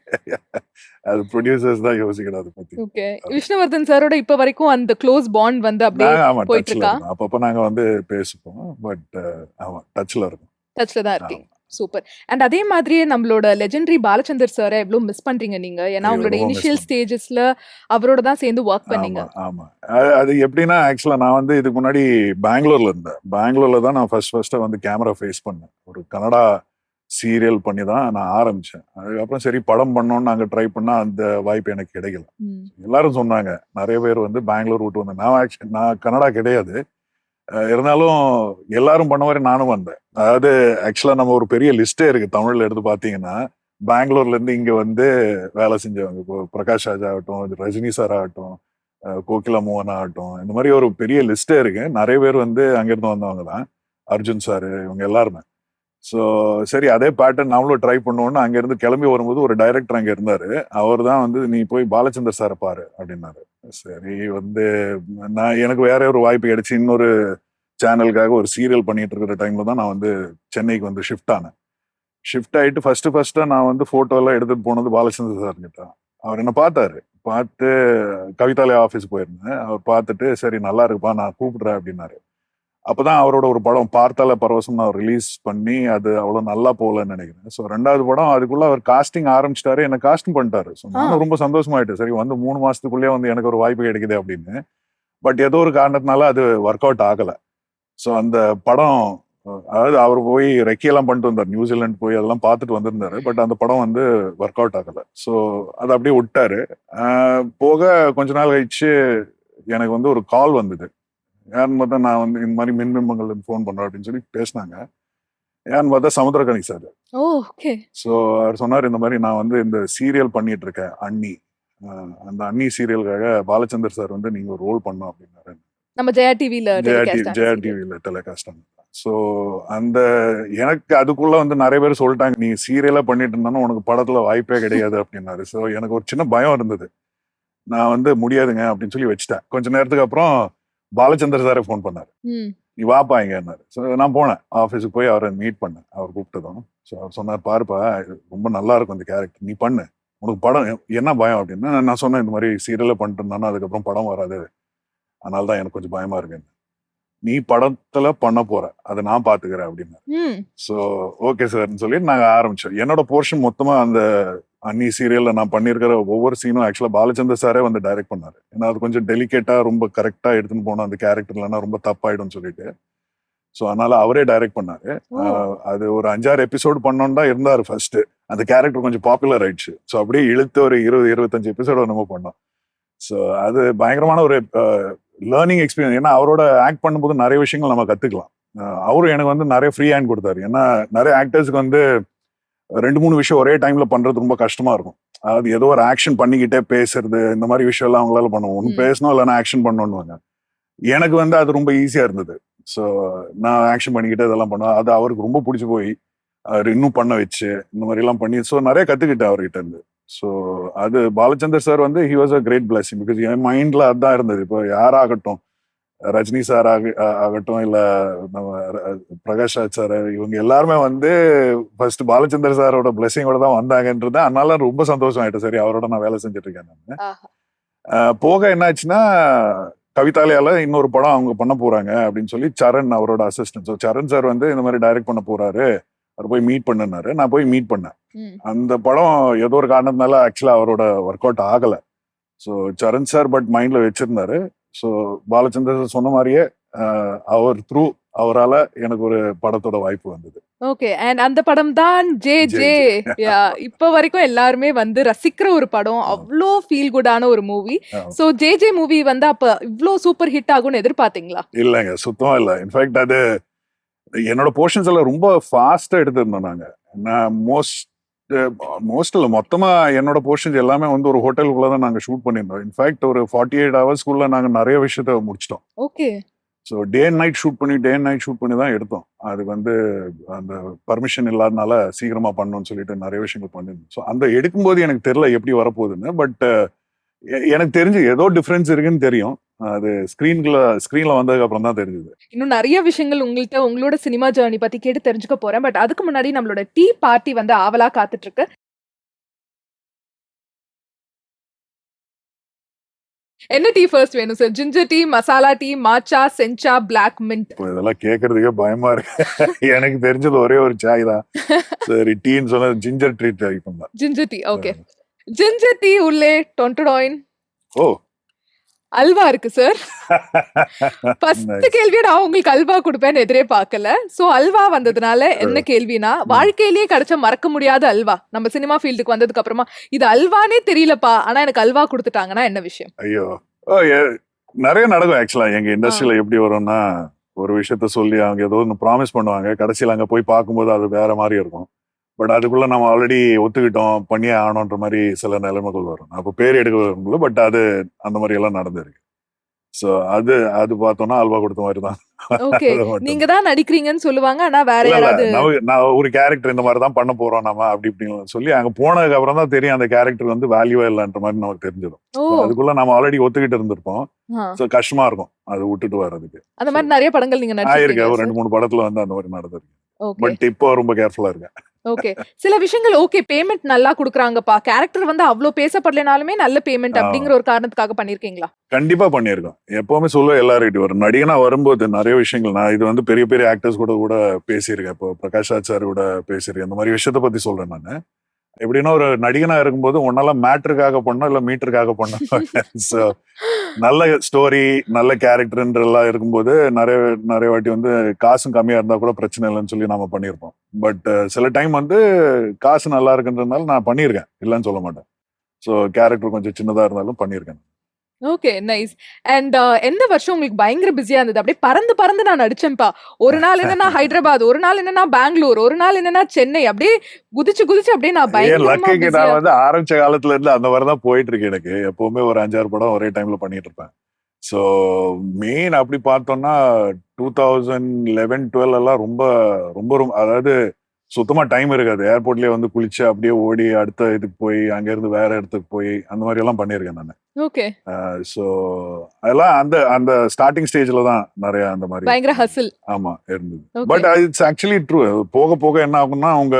அது ப்ரொடியூசர்ஸ் தான் யோசிக்கணும் அதை பத்தி. ஓகே. விஷ்ணுவர்தன் சாரோட இப்ப வரைக்கும் அந்த க்ளோஸ் பாண்ட் வந்து அப்படியே போயிட்டு இருக்கா? அப்பப்போ நாங்க வந்து பேசுவோம். பட் ஆமா, டச்ல இருக்கும். தான் இருக்கீங்க. சூப்பர். அண்ட் அதே மாதிரியே நம்மளோட லெஜெண்டரி பாலச்சந்தர் சார எவ்ளோ மிஸ் பண்றீங்க நீங்க? ஏன்னா ஐயோ! உங்களோட ரொம்ப மிஸ் இனிஷியல் பண்றேன். ஸ்டேஜஸ்ல அவரோட தான் சேர்ந்து வொர்க் பண்ணீங்க. ஆமா, ஆமா. அது எப்படின்னா, ஆக்சுவலா நான் வந்து இதுக்கு முன்னாடி பெங்களூர்ல இருந்தேன். பெங்களூர்ல தான் நான் ஃபர்ஸ்ட் வந்து கேமரா ஃபேஸ் பண்ணேன். ஒரு கன்னடா சீரியல் பண்ணி தான் நான் ஆரம்பிச்சேன். அதுக்கப்புறம் சரி படம் பண்ணோம்னு அங்க ட்ரை பண்ணா, அந்த வாய்ப்பு எனக்கு கிடைக்கல. ம். எல்லாரும் சொன்னாங்க. நெறைய பேர் வந்து பெங்களூர் விட்டு வந்தேன். நான் கன்னடா கிடையாது. இருந்தாலும் எல்லாரும் பண்ண மாரி நானும் வந்தேன். அதாவது ஆக்சுவலா நம்ம ஒரு பெரிய லிஸ்ட்டே இருக்கு. தமிழ்ல எடுத்து பார்த்தீங்கன்னா, பெங்களூர்ல இருந்து இங்க வந்து வேலை செஞ்சவங்க. இப்போ பிரகாஷ் ராஜ் ஆகட்டும், ரஜினி சார் ஆகட்டும், கோகிலா மோகன் ஆகட்டும், இந்த மாரி ஒரு பெரிய லிஸ்ட்டே இருக்கு. நெறைய பேர் வந்து அங்கிருந்து வந்தவங்க தான். அர்ஜுன் சார் இவங்க எல்லாருமே. ஸோ சரி அதே பேட்டர்ன் நாமளும் ட்ரை பண்ணுவோம்னு அங்கேருந்து கிளம்பி வரும்போது ஒரு டைரக்டர் அங்கே இருந்தாரு. அவர் தான் வந்து "நீ போய் பாலச்சந்தர் சார பாரு" அப்படின்னாரு. சரி வந்து எனக்கு வேற ஒரு வாய்ப்பு கிடைச்சு இன்னொரு சேனலுக்காக ஒரு சீரியல் பண்ணிட்டு இருக்கிற டைம்ல தான் நான் வந்து சென்னைக்கு வந்து ஷிஃப்ட் ஆனேன். ஷிஃப்ட் ஆயிட்டு ஃபர்ஸ்ட்டா நான் வந்து ஃபோட்டோ எல்லாம் எடுத்துட்டு போனது பாலச்சந்தர் சார் கிட்ட. அவர் என்ன பார்த்தாரு. பார்த்து கவிதாலயா ஆஃபீஸ் போயிருந்தேன். அவர் பார்த்துட்டு "சரி நல்லா இருக்குப்பா நான் கூப்பிடுறேன்" அப்படின்னாரு. அப்பதான் அவரோட ஒரு படம் பார்த்தால பரவசம் அவர் ரிலீஸ் பண்ணி அது அவ்வளவு நல்லா போகலன்னு நினைக்கிறேன். ஸோ 2வது படம் அதுக்குள்ள அவர் காஸ்டிங் ஆரம்பிச்சிட்டாரு. என்ன காஸ்டிங் பண்ணிட்டாரு. ஸோ ஆ. நானும் ரொம்ப சந்தோஷமாயிட்டேன். சரி வந்து 3 மாசத்துக்குள்ளேயே வந்து எனக்கு ஒரு வாய்ப்பு கிடைக்குது அப்படின்னு. பட் ஏதோ ஒரு காரணத்தினால அது ஒர்க் அவுட் ஆகல. ஸோ அந்த படம் அதாவது அவர் போய் ரெக்கியெல்லாம் பண்ணிட்டு வந்தார். நியூசிலாந்து போய் அதெல்லாம் பார்த்துட்டு வந்திருந்தாரு. பட் அந்த படம் வந்து ஒர்க் அவுட் ஆகல. ஸோ அதை அப்படியே விட்டாரு. போக கொஞ்ச நாள் கழிச்சு எனக்கு வந்து ஒரு கால் வந்தது. யாருன்னு பார்த்தா நான் வந்து இந்த மாதிரி மின்பிம்பங்கள் ஃபோன் பண்றேன் அப்படின்னு சொல்லி பேசினாங்க. யாருன்னு பார்த்தா சமுத்திரக்கனி சார். ஓ! ஓகே. ஸோ அவர் சொன்னார் இந்த மாதிரி நான் வந்து இந்த சீரியல் பண்ணிட்டு இருக்கேன் அண்ணி. அந்த அண்ணி சீரியலுக்காக பாலச்சந்தர் சார் வந்து நீங்க ஒரு ரோல் பண்ணணும் அப்படின்னாரு. நம்ம ஜெயா டிவில டெலிகாஸ்ட் ஆன ஜெயா சீரியல். டிவில டெலிகாஸ்ட் பண்ணேன். ஸோ அந்த எனக்கு அதுக்குள்ள வந்து நிறைய பேர் சொல்லிட்டாங்க நீ சீரியலா பண்ணிட்டு இருந்தாலும் உனக்கு படத்துல வாய்ப்பே கிடையாது அப்படின்னாரு. ஸோ எனக்கு ஒரு சின்ன பயம் இருந்தது. நான் வந்து முடியாதுங்க அப்படின்னு சொல்லி வச்சுட்டேன். கொஞ்ச நேரத்துக்கு அப்புறம் பாலச்சந்தர் சாரே ஃபோன் பண்ணாரு. ம். நீ வாப்பா இங்கன்னாரு. ஸோ நான் போனேன். ஆஃபீஸுக்கு போய் அவரை மீட் பண்ணேன். அவர் கூப்பிட்டதும். ஸோ அவர் சொன்னார், "பாருப்பா இது ரொம்ப நல்லா இருக்கும் இந்த கேரக்டர். நீ பண்ணு. உனக்கு படம் என்ன பயம்?" அப்படின்னா நான் சொன்னேன், "இந்த மாதிரி சீரியல்ல பண்ணிட்டு இருந்தானா அதுக்கப்புறம் படம் வராது. அதனால தான் எனக்கு கொஞ்சம் பயமா இருக்குன்னு." "நீ படத்துல பண்ண போற. அத நான் பார்த்துக்கிறேன்" அப்படின்னாரு. ம். ஸோ ஓகே சார்ன்னு சொல்லி நாங்க ஆரம்பிச்சோம். என்னோட போர்ஷன் மொத்தமா அந்த அண்ணி சீரியல்ல நான் பண்ணியிருக்கிற ஒவ்வொரு சீனும் ஆக்சுவலா பாலச்சந்தர் சாரே வந்து டைரக்ட் பண்ணாரு. ஏன்னா அது கொஞ்சம் டெலிகேட்டா ரொம்ப கரெக்டா எடுத்துன்னு போனோம் அந்த கேரக்டர் இல்லைன்னா ரொம்ப தப்பாயிடும்னு சொல்லிட்டு. ஸோ அதனால அவரே டைரக்ட் பண்ணாரு. ஓ! அது ஒரு 5, 6 எபிசோடு பண்ணோன்னு தான் இருந்தாரு ஃபர்ஸ்ட். அந்த கேரக்டர் கொஞ்சம் பாப்புலர் ஆயிடுச்சு. ஸோ அப்படியே இழுத்து ஒரு 20, 25 எபிசோடு நம்ம பண்ணோம். ஸோ அது பயங்கரமான ஒரு லேர்னிங் எக்ஸ்பீரியன்ஸ். ஏன்னா அவரோட ஆக்ட் பண்ணும்போது நிறைய விஷயங்கள் நம்ம கத்துக்கலாம். அவரும் எனக்கு வந்து நிறைய ஃப்ரீ ஹேண்ட் கொடுத்தாரு. ஏன்னா நிறைய ஆக்டர்ஸ்க்கு வந்து 2, 3 விஷயம் ஒரே டைம்ல பண்றது ரொம்ப கஷ்டமா இருக்கும். அதாவது ஏதோ ஒரு ஆக்ஷன் பண்ணிக்கிட்டே பேசுறது இந்த மாதிரி விஷயம் எல்லாம் அவங்களால பண்ணுவோம். ஒன்று பேசணும் இல்லைன்னா ஆக்ஷன் பண்ணணும்னுவாங்க. எனக்கு வந்து அது ரொம்ப ஈஸியா இருந்தது. ஸோ நான் ஆக்ஷன் பண்ணிக்கிட்டு இதெல்லாம் பண்ணுவேன். அது அவருக்கு ரொம்ப பிடிச்சி போய் அவர் இன்னும் பண்ண வச்சு இந்த மாதிரி எல்லாம் பண்ணி ஸோ நிறைய கத்துக்கிட்டேன் அவர்கிட்ட இருந்து. ஸோ அது பாலச்சந்தர் சார் வந்து he was a great blessing. Because என் மைண்ட்ல அதுதான் இருந்தது. இப்போ யாராகட்டும் ரஜினி சார் ஆகட்டும் இல்ல நம்ம பிரகாஷ் ராஜ் சார் இவங்க எல்லாருமே வந்து ஃபர்ஸ்ட் பாலச்சந்தர் சாரோட பிளெஸிங்கோட தான் வந்தாங்கன்றது. அதனால ரொம்ப சந்தோஷம் ஆயிட்டேன். சரி அவரோட நான் வேலை செஞ்சுட்டு இருக்கேன் நான். ஆஹா. போக என்னாச்சுன்னா கவிதாலயால இன்னொரு படம் அவங்க பண்ண போறாங்க அப்படின்னு சொல்லி சரண் அவரோட அசிஸ்டன்ட். ஸோ சரண் சார் வந்து இந்த மாதிரி டைரக்ட் பண்ண போறாரு. அவர் போய் மீட் பண்ணுனாரு. நான் போய் மீட் பண்ணேன். ம். அந்த அந்த படம் ஏதோ ஒரு காரணத்தினால ஆக்சுவலா அவரோட ஒர்க் அவுட் ஆகல. ஸோ சரண் சார் பட் மைண்ட்ல வச்சிருந்தாரு. ஸோ பாலச்சந்தர் சார் சொன்ன மாதிரியே அவர் த்ரூ அவரால எனக்கு ஒரு படத்தோட வாய்ப்பு வந்தது. ஓகே. அண்ட் அந்த படம் தான் ஜே ஜே ஜே. ஜே. யா இப்ப வரைக்கும் எல்லாருமே வந்து ரசிக்கிற ஒரு படம். ஆமா. அவ்ளோ ஃபீல் குட்டான ஒரு மூவி. ஆமா. சோ ஜே ஜே மூவி வந்து அப்ப இவ்ளோ சூப்பர் ஹிட் ஆகும்னு எதிர்பார்த்தீங்களா? இல்லைங்க சுத்தமா இல்லை. இன்ஃபேக்ட் அது என்னோட போர்ஷன்ஸ் எல்லாம் ரொம்ப ஃபாஸ்டா எடுத்திருந்தோம் நாங்க. நான் மோஸ்ட் இல்லை மொத்தமா என்னோட போர்ஷன்ஸ் எல்லாமே வந்து ஒரு ஹோட்டலுக்குள்ள தான் நாங்க ஷூட் பண்ணியிருந்தோம். இன்ஃபேக்ட் ஒரு 48 ஹவர்ஸ்க்குள்ள நாங்க நிறைய விஷயத்த முடிச்சிட்டோம். Okay. So day and night shoot பண்ணி தான் எடுத்தோம். அது வந்து அந்த பர்மிஷன் இல்லாதனால சீக்கிரமா பண்ணணும்னு சொல்லிட்டு நிறைய விஷயங்கள் பண்ணிருந்தோம். ஸோ அந்த எடுக்கும்போது எனக்கு தெரியல எப்படி வரப்போகுதுன்னு. பட் எனக்கு தெரிஞ்சு ஏதோ டிஃபரன்ஸ் இருக்குன்னு தெரியும். அது ஸ்கிரீன்ல வந்ததுக்கு அப்புறம் தான் தெரிஞ்சது. இன்னும் நிறைய விஷயங்கள் உங்களோட சினிமா ஜர்னி பத்தி கேட்டு தெரிஞ்சுக்க போறேன். பட் அதுக்கு முன்னாடி நம்மளோட டீ பார்ட்டி வந்து ஆவலா காத்துட்டு இருக்கு. என்ன டீ ஃபர்ஸ்ட் வேணும் sir? Ginger tea, masala tea, matcha, sencha, black mint. இப்போ இதெல்லாம் கேட்கறதுக்கே பயமா இருக்கு. எனக்கு தெரிஞ்சது ஒரே ஒரு சாய் தான். சரி, டீன்னு சொன்னா ஜிஞ்சர் ட்ரீ ட்ரை பண்ணலாம். Ginger tea, okay. Ginger tea உள்ளே டொன்டடாயின் ஓ, அல்வா இருக்கு சார். First nice. கேள்வியே நான் உங்களுக்கு அல்வா கொடுப்பேன்னு எதிரே பார்க்கல. சோ அல்வா வந்ததுனால என்ன கேள்வினா, வாழ்க்கையிலேயே கிடைச்ச மறக்க முடியாத அல்வா, நம்ம சினிமா ஃபீல்டுக்கு வந்ததுக்கு அப்புறமா இது அல்வானே தெரியலப்பா ஆனா எனக்கு அல்வா கொடுத்துட்டாங்கன்னா என்ன விஷயம்? ஐயோ, நிறைய நடக்கும் ஆக்சுவலா. எங்க இண்டஸ்ட்ரியில எப்படி வரும்னா, ஒரு விஷயத்த சொல்லி அவங்க ஏதோ ஒன்று ப்ராமிஸ் பண்ணுவாங்க, கடைசியில் அங்க போய் பார்க்கும்போது அது வேற மாதிரி இருக்கும். பட் அதுக்குள்ள நம்ம ஆல்ரெடி ஒத்துக்கிட்டோம், பண்ணியே ஆகணுன்ற மாதிரி சில நிலைமைகள் வரும். அப்போ பேர் எடுக்க, பட் அது அந்த மாதிரி எல்லாம் நடந்திருக்கு. ஸோ அது அது பார்த்தோம்னா அல்வா கொடுத்த மாதிரி தான். ஓகே, நீங்க தான் நடிக்கிறீங்கன்னு சொல்லுவாங்க ஆனா வேற இல்ல, இல்ல, யாராவது நான் ஒரு கேரக்டர் இந்த மாதிரி தான் பண்ண போறோம் நம்ம அப்படி இப்படின்னு சொல்லி அங்க போனதுக்கு அப்புறம் தான் தெரியும் அந்த கேரக்டர் வந்து வேல்யூவா இல்லைன்ற மாதிரி நமக்கு தெரிஞ்சிடும். ஓ அதுக்குள்ள நம்ம ஆல்ரெடி ஒத்துக்கிட்டு இருந்திருப்போம். ஆ, ஸோ கஷ்டமா இருக்கும் அது விட்டுட்டு வர்றதுக்கு. அந்த மாதிரி நிறைய படங்கள் நீங்க ஆயிருக்கு, நடிச்சிருக்கீங்க ஒரு 2-3 படத்துல வந்து அந்த மாதிரி நடந்திருக்கு. ஓகே பட் இப்போ ரொம்ப கேர்ஃபுல்லா இருக்கேன். ஓகே. சில விஷயங்கள் ஓகே பேமெண்ட் நல்லா குடுக்குறாங்கப்பா, கேரக்டர் வந்து அவ்ளோ பேசப்படலைனாலுமே நல்ல பேமெண்ட் ஆ. அப்படிங்கிற ஒரு காரணத்துக்காக பண்ணிருக்கீங்களா? கண்டிப்பா பண்ணியிருக்கோம். எப்பவுமே சொல்லுவேன் எல்லார்கிட்டயும், ஒரு நடிகனா வரும்போது நிறைய விஷயங்கள் நான் இது வந்து பெரிய பெரிய ஆக்டர்ஸ் கூட கூட பேசியிருக்கேன். இப்போ பிரகாஷ் ராஜ் சார் கூட பேசியிருக்கேன். இந்த மாதிரி விஷயத்த பத்தி சொல்றேன் நானு. எப்படின்னா, ஒரு நடிகனா இருக்கும்போது ஒன்னெல்லாம் மேட்ருக்காக பண்ணோம் இல்ல மீட்டருக்காக பண்ணோம். ஸோ நல்ல ஸ்டோரி, நல்ல கேரக்டர்ன்றெல்லாம் இருக்கும்போது நிறைய நிறைய வாட்டி வந்து காசும் கம்மியா இருந்தா கூட பிரச்சனை இல்லைன்னு சொல்லி நாம பண்ணியிருப்போம். பட் சில டைம் வந்து காசு நல்லா இருக்குன்றதுனால நான் பண்ணியிருக்கேன், இல்லைன்னு சொல்ல மாட்டேன். ஸோ கேரக்டர் கொஞ்சம் சின்னதா இருந்தாலும் பண்ணியிருக்கேன். Okay, nice. அண்ட் எந்த வருஷம் உங்களுக்கு பயங்கர பிஸியா இருந்தது? அப்படியே பறந்து பறந்து நான் நடிச்சேன்ப்பா. ஒரு நாள் என்னன்னா ஹைதராபாத், ஒரு நாள் என்னன்னா பெங்களூர், ஒரு நாள் என்னன்னா சென்னை, அப்படியே குதிச்சு குதிச்சு அப்படியே நான் ஏன் பயங்கரமா லக்குக்கு பிஸியா. நான் வந்து ஆரம்பிச்ச காலத்துல இருந்து அந்த மாதிரி தான் போயிட்டு இருக்கு. எனக்கு எப்பவுமே ஒரு 5-6 படம் ஒரே டைம்ல பண்ணிட்டு இருப்பேன். ஸோ மெயின் அப்படி பார்த்தோம்னா 2011-12 எல்லாம் ரொம்ப ரொம்ப ரொம்ப, அதாவது சுத்தமா டைம் இருக்காது. ஏர்போர்ட்லயே வந்து குளிச்சு அப்படியே ஓடி அடுத்த இதுக்கு போய் அங்க இருந்து வேற இடத்துக்கு போய் அந்த மாதிரி எல்லாம் பண்ணியிருக்கேன் நான். ஓகே, ஸோ அதெல்லாம் அந்த அந்த ஸ்டார்டிங் ஸ்டேஜ்ல தான் நிறைய அந்த மாதிரி பயங்கர ஹசில். ஆமா இருந்தது. Okay, but it's actually true. போக போக என்ன ஆகும்னா அவங்க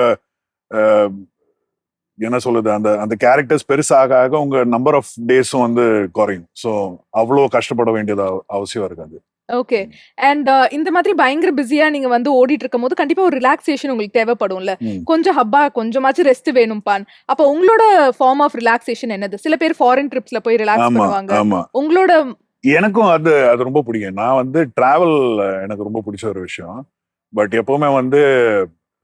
என்ன சொல்லுது, அந்த அந்த கேரக்டர்ஸ் பெருசாக ஆக உங்க நம்பர் ஆஃப் டேஸும் வந்து குறையும். ஸோ அவ்வளோ கஷ்டப்பட வேண்டியது அவசியம் இருக்காது. ஓகே. அண்ட் இந்த மாதிரி பயங்கர பிஸியா நீங்க வந்து ஓடிட்டு இருக்கும்போது கண்டிப்பா ஒரு ரிலாக்ஸேஷன் உங்களுக்கு தேவைப்படும்ல. ம். கொஞ்சம் ஹப்பா கொஞ்சமாச்சும் ரெஸ்ட் வேணும்பான். அப்ப உங்களோட ஃபார்ம் ஆஃப் ரிலாக்ஸேஷன் என்னது? சில பேர் ஃபாரின் ட்ரிப்ஸ்ல போய் ரிலாக்ஸ் ஆமா, பண்ணுவாங்க. ஆமா. உங்களோட எனக்கும் அது அது ரொம்ப பிடிக்கும். நான் வந்து டிராவல் எனக்கு ரொம்ப பிடிச்ச ஒரு விஷயம். பட் எப்பவுமே வந்து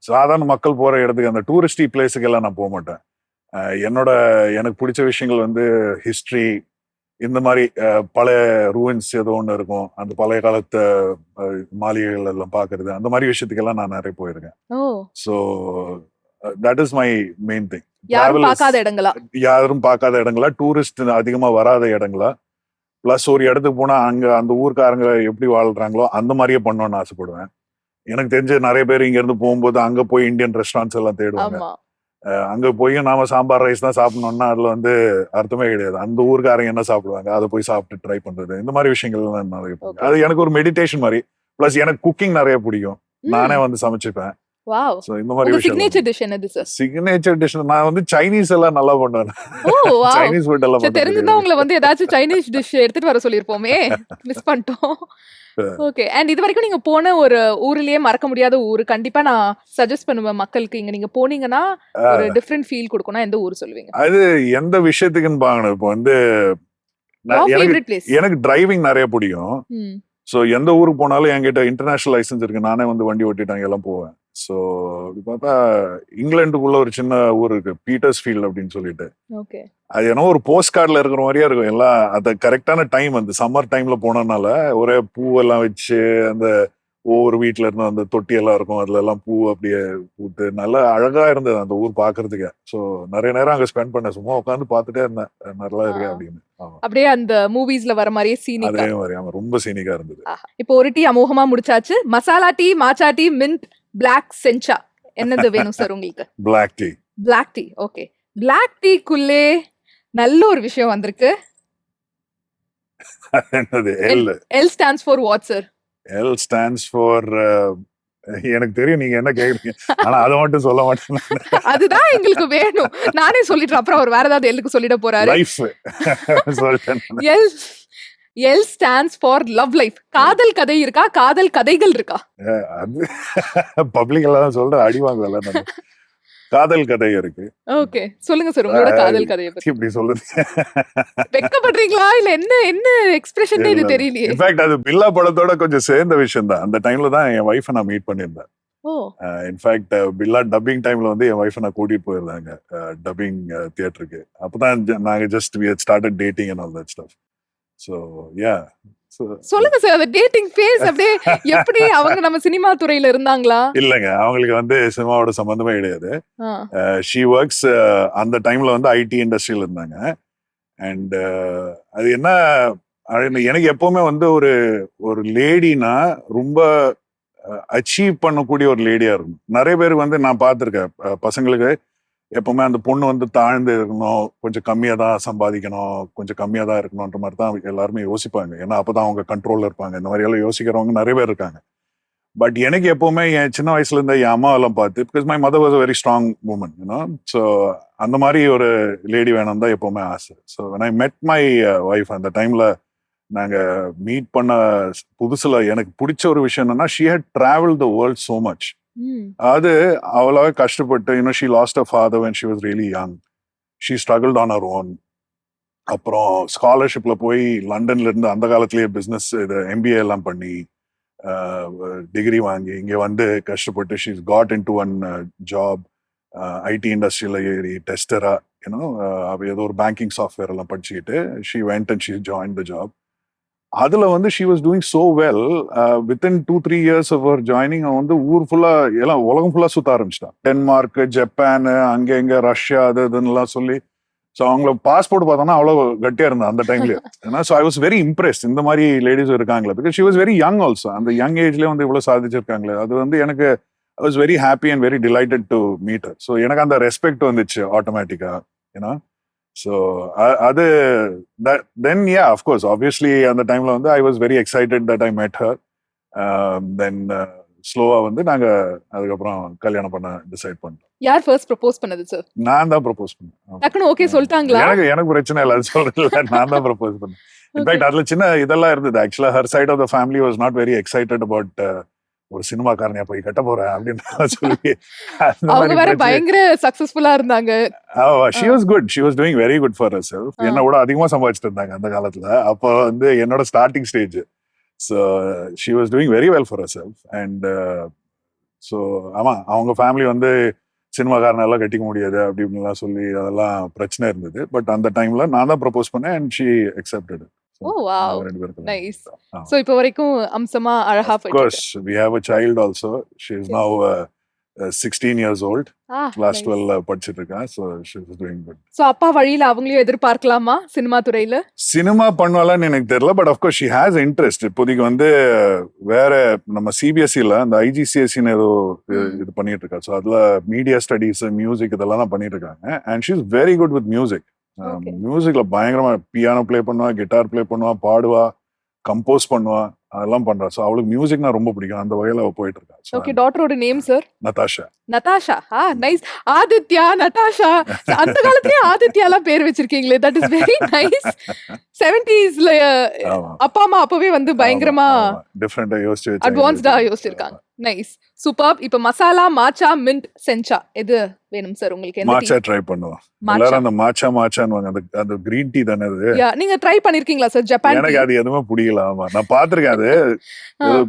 சாதாரண மக்கள் போற இடத்துக்கு, அந்த டூரிஸ்டி பிளேஸுக்கு எல்லாம் நான் போக மாட்டேன். எனக்கு பிடிச்ச விஷயங்கள் வந்து ஹிஸ்டரி, இந்த மாதிரி பழைய ரூயின்ஸ் ஏதோ ஒன்று இருக்கும், அந்த பழைய காலத்து மாளிகைகள் எல்லாம் பார்க்கறது, அந்த மாதிரி விஷயத்துக்கெல்லாம் நான் நிறைய போயிருக்கேன். Oh so that is my main thing. யாரும் பார்க்காத இடங்களா? யாரும் பார்க்காத இடங்களா, டூரிஸ்ட் அதிகமா வராத இடங்களா, பிளஸ் ஒரு இடத்துக்கு போனா அங்க அந்த ஊர்க்காரங்க எப்படி வாழ்றாங்களோ அந்த மாதிரியே பண்ணணும்னு ஆசைப்படுவேன். எனக்கு தெரிஞ்ச நிறைய பேர் இங்க இருந்து போகும்போது அங்க போய் இந்தியன் ரெஸ்டாரண்ட்ஸ் எல்லாம் தேடுவாங்க. ஆமா. அங்க போய் நாம சாம்பார் ரைஸ் தான் சாப்பிடணும்னா அதுல வந்து அர்த்தமே கிடையாது. அந்த ஊர்க்காரங்க என்ன சாப்பிடுவாங்க அதை போய் சாப்பிட்டு ட்ரை பண்றது, இந்த மாதிரி விஷயங்கள் எல்லாம் நிறைய பிடிக்கும். Okay. அது எனக்கு ஒரு மெடிடேஷன் மாதிரி. பிளஸ் எனக்கு குக்கிங் நிறைய பிடிக்கும். நானே வந்து சமைச்சுப்பேன். வாவ். ஸோ இந்த மாதிரி உங்க விஷயம் சிக்னேச்சர் டிஷ் என்னது சார்? சிக்னேச்சர் டிஷ் நான் வந்து சைனீஸ் எல்லாம் நல்லா பண்ணுவேன். ஓ வாவ். சைனீஸ் ஃபுட் எல்லாம் சரி, பண்ண தெரிஞ்சிருந்தா தெரியாது. உங்களை வந்து ஏதாச்சும் சைனீஸ் டிஷ் எடுத்துட்டு வர சொல்லிருப்போமே. மிஸ் பண்ணிட்டோம். ஓகே. அண்ட் இது வரைக்கும் நீங்க போன ஒரு ஊர்லயே மறக்க முடியாத ஊரு கண்டிப்பா நான் சஜஸ்ட் பண்ணுவேன் மக்களுக்கு. இங்க நீங்க போனீங்கன்னா ஒரு டிஃபரெண்ட் ஃபீல் கொடுக்கணும். எந்த ஊர் சொல்லுவீங்க? அது எந்த விஷயத்துக்குன்னு பாக்கணும். இப்போ வந்து Your எனக்கு favorite place? எனக்கு டிரைவிங் நிறைய பிடிக்கும். ம். ஸோ எந்த ஊருக்கு போனாலும் என்கிட்ட இன்டர்நேஷனல் லைசன்ஸ் இருக்கு. நானே வந்து வண்டி ஓட்டிட்டு அங்கெல்லாம் போவேன். ஸோ அப்படி பார்த்தா இங்கிலாந்துக்குள்ள ஒரு சின்ன ஊர் இருக்கு, பீட்டர்ஸ் ஃபீல்ட் அப்படின்னு சொல்லிட்டு. ஓகே. அது என்ன ஒரு போஸ்ட் கார்டில் இருக்கிற மாதிரியே இருக்கும். எல்லாம் அந்த கரெக்டான டைம், அந்த சம்மர் டைம்ல போனதுனால ஒரே பூவெல்லாம் வச்சு, அந்த ஒவ்வொரு வீட்டுல இருந்து அந்த தொட்டி எல்லாம் இருக்கும், அதுல எல்லாம் பூ அப்படியே பூத்து நல்லா அழகா இருந்தது அந்த ஊர் பாக்குறதுக்கு. ஸோ நிறைய நேரம் அங்க ஸ்பெண்ட் பண்ணேன், சும்மா உட்காந்து பார்த்துட்டே இருந்தேன் நல்லா இருக்கு அப்படின்னு. ஆமா, அப்படியே அந்த மூவிஸ்ல வர மாதிரியே சீனிக்கா. அதே மாதிரி. ஆமா, ரொம்ப சீனிக்கா இருந்தது. இப்போ ஒரு டீ அமோகமா முடிச்சாச்சு. Masala tea, matcha tea, mint, black, sencha, என்னது வேணும் சார் உங்களுக்கு? Black tea. Black tea. Okay. Black டீக்குள்ளே நல்ல ஒரு விஷயம் வந்திருக்கு. என்னது? L. L stands for what sir? L stands for எனக்கு தெரியும் நீங்க என்ன கேக்குறீங்க, ஆனா அதை மட்டும் சொல்ல மாட்டேன். அதுதான் எங்களுக்கு வேணும். நானே சொல்லிடுறேன், அப்புறம் அவர் வேற ஏதாவது எல்லுக்கு சொல்லிட போறாரு. லைஃப் சொல்லிட்டேன். L L stands for love life. காதல் கதை இருக்கா, காதல் கதைகள் இருக்கா? அது பப்ளிக் எல்லாம் சொல்ற அடி வாங்கல. நம்ம காதல் கதை இருக்கு. ஓகே, சொல்லுங்க சார் உங்களோட காதல் கதையை பத்தி. இப்படி சொல்லுது. வெக்கப்படுறீங்களா இல்ல என்ன என்ன எக்ஸ்பிரஷன் இது தெரியலையே. இன்ஃபேக்ட் அது பில்லா படத்தோட கொஞ்சம் சேர்ந்த விஷயம் தான். அந்த டைம்ல தான் என் ஒய்ஃபை நான் மீட் பண்ணியிருந்தேன். ஓ இன்ஃபேக்ட் பில்லா டப்பிங் டைம்ல வந்து என் ஒய்ஃபை நான் கூட்டிட்டு போயிருந்தாங்க டப்பிங் தியேட்டருக்கு. அப்பதான் நாங்க just we had started dating and all that stuff. So yeah சொல்லுங்க சார், அந்த டேட்டிங் ஃபேஸ் அப்படியே எப்படி? அவங்க நம்ம சினிமா துறையில இருந்தாங்களா? இல்லங்க, அவங்களுக்கு வந்து சினிமாவோட சம்பந்தமே கிடையாது. ஷீ ஒர்க்ஸ் அந்த டைம்ல வந்து ஐடி இண்டஸ்ட்ரியில இருந்தாங்க. அண்ட் அது என்ன, எனக்கு எப்பவுமே வந்து ஒரு ஒரு லேடினா ரொம்ப அச்சீவ் பண்ணக்கூடிய ஒரு லேடியா இருக்கும். நிறைய பேர் வந்து நான் பார்த்துருக்கேன், பசங்களுக்கு எப்பவுமே அந்த பொண்ணு வந்து தாழ்ந்து இருக்கணும், கொஞ்சம் கம்மியா தான் சம்பாதிக்கணும், கொஞ்சம் கம்மியா தான் இருக்கணும்ன்ற மாதிரி தான் எல்லாருமே யோசிப்பாங்க. ஏன்னா அப்பதான் அவங்க கண்ட்ரோல்ல இருப்பாங்க. இந்த மாதிரி எல்லாம் யோசிக்கிறவங்க நிறைய பேர் இருக்காங்க. பட் எனக்கு எப்பவுமே என் சின்ன வயசுல இருந்த என் அம்மாவெல்லாம் பார்த்து, because my mother was a very strong woman, you know. So அந்த மாதிரி ஒரு லேடி வேணும் தான் எப்பவுமே ஆசை. So when I met my wife, அந்த டைம்ல நாங்க மீட் பண்ண புதுசுல எனக்கு பிடிச்ச ஒரு விஷயம் என்னன்னா, she had traveled the world so much. அது அவளாவே கஷ்டப்பட்டு, you know, she last a father when she was really young. She struggled on her own. அப்புறம் ஸ்காலர்ஷிப்ல போய் லண்டன்ல இருந்து அந்த காலத்திலேயே பிசினஸ் இது எம்பிஏ எல்லாம் பண்ணி டிகிரி வாங்கி இங்க வந்து கஷ்டப்பட்டு she's got into one job IT இண்டஸ்ட்ரியில ஏறி டெஸ்டரா, யூனோ, ஏதோ ஒரு பேங்கிங் சாஃப்ட்வேர் எல்லாம் படிச்சுக்கிட்டு she went and she join the job. அதுல வந்து she was doing so well. Within 2-3 years of her joining அவன் வந்து ஊர் ஃபுல்லா எல்லாம் உலகம் ஃபுல்லா சுத்த ஆரம்பிச்சிட்டான். டென்மார்க், ஜப்பான், அங்க எங்க ரஷ்யா, அது இதுன்னு சொல்லி. ஸோ அவங்கள பாஸ்போர்ட் பார்த்தோன்னா அவ்வளோ கட்டியா இருந்தா அந்த டைம்லயே. ஏன்னா so I was very impressed, இந்த மாதிரி லேடிஸ் இருக்காங்களே, because she was very young also. அந்த யங் ஏஜ்லயே வந்து இவ்வளவு சாதிச்சிருக்காங்களே, அது வந்து எனக்கு I was very happy and very delighted to meet her. So எனக்கு அந்த ரெஸ்பெக்ட் வந்துச்சு ஆட்டோமேட்டிக்கா, ஏன்னா. ஸோ அது தென் யா அஃப்கோர்ஸ் ஆப்வியஸ்லி அந்த டைம்ல வந்து I was very excited that I மெட் ஹர். தென் ஸ்லோவா வந்து நாங்க அதுக்கப்புறம் கல்யாணம் பண்ண டிசைட் பண்ணோம். யார் ஃபர்ஸ்ட் ப்ரப்போஸ் பண்ணது சார்? நான் தான் ப்ரப்போஸ் பண்ணேன். டக்குனு ஓகே சொல்லிட்டாங்களா? எனக்கு பிரச்சனை இல்லை, அது சொல்றேன். நான் தான் ப்ரப்போஸ் பண்ணேன். இன்ஃபேக்ட் அதுல சின்ன இதெல்லாம் இருந்தது. ஆக்சுவலா her side of the family was not very excited about ஒரு சினிமாக்காரனையா போய் கட்ட போறேன் அப்படின்னு சொல்லி. அவங்க வேற பயங்கர சக்சஸ்ஃபுல்லா இருந்தாங்க. she was good, she was doing very good for herself. என்ன விட அதிகமா சம்பாதிச்சிட்டு இருந்தாங்க அந்த காலத்துல. அப்போ வந்து என்னோட starting stage. So she was doing very well for herself. And so ஆமா, அவங்க ஃபேமிலி வந்து சினிமாக்காரனை எல்லாம் கட்டிக்க முடியாது அப்படின்னுலாம் சொல்லி அதெல்லாம் பிரச்சனை இருந்தது. பட் அந்த டைம்ல நான் தான் ப்ரப்போஸ் பண்ணேன் and she accepted it. O wow, nice. So இப்போ வரைக்கும் அம்சமா அழகா போயிட்டு. Of course we have a child also. She is now 16 years old. Class 12 படிச்சிட்டு இருக்கா. So she is doing good. So அப்பா வழியில அவங்களையும் எதிர்பார்க்கலாமா சினிமா துறையில? சினிமா பண்ணுவாளான்னு எனக்கு தெரியல, but of course she has interest. இப்போதைக்கு வந்து வேற நம்ம சிபிஎஸ்சில அந்த ஐஜிசிஎஸ்சின்னு ஏதோ இது பண்ணிட்டு இருக்கா. ஸோ அதுல மீடியா ஸ்டடீஸ், மியூசிக் இதெல்லாம் தான் பண்ணிட்டு இருக்காங்க. And she is very good with music. மியூசிக்ல பயங்கரமா பியானோ பிளே பண்ணுவா, கிட்டார் பிளே பண்ணுவா, பாடுவா, கம்போஸ் பண்ணுவா, அதெல்லாம் பண்றா. சோ அவளுக்கு மியூசிக்னா ரொம்ப பிடிக்கும். அந்த வகையில அவ போயிட்டு இருக்கா. ஓகே, டாட்டரோட name sir? Natasha. Natasha, nice. Aditya, Natasha, அந்த காலத்துலயே ஆதித்யாலாம் பேர் வச்சிருக்கீங்களே, தட் இஸ் வெரி நைஸ். 70sல அப்பா அம்மா அப்பவே வந்து பயங்கரமா டிஃபரெண்டா யோசிச்சு அட்வான்ஸ்டா யோசிச்சிருக்காங்க. Nice, super. இப்ப மசாலா, மாச்சா, மின்ட், சென்சா எது வேணும் சார் உங்களுக்கு? மாச்சா ட்ரை பண்ணுவோம். எல்லாரும் அந்த மாச்சான்னு அந்த கிரீன் டீ தானே அது. நீங்க ட்ரை பண்ணிருக்கீங்களா சார்? ஜப்பான் எனக்கு அது எதுவுமே பிடிக்கல. ஆமா, நான் பாத்திருக்கேன். அது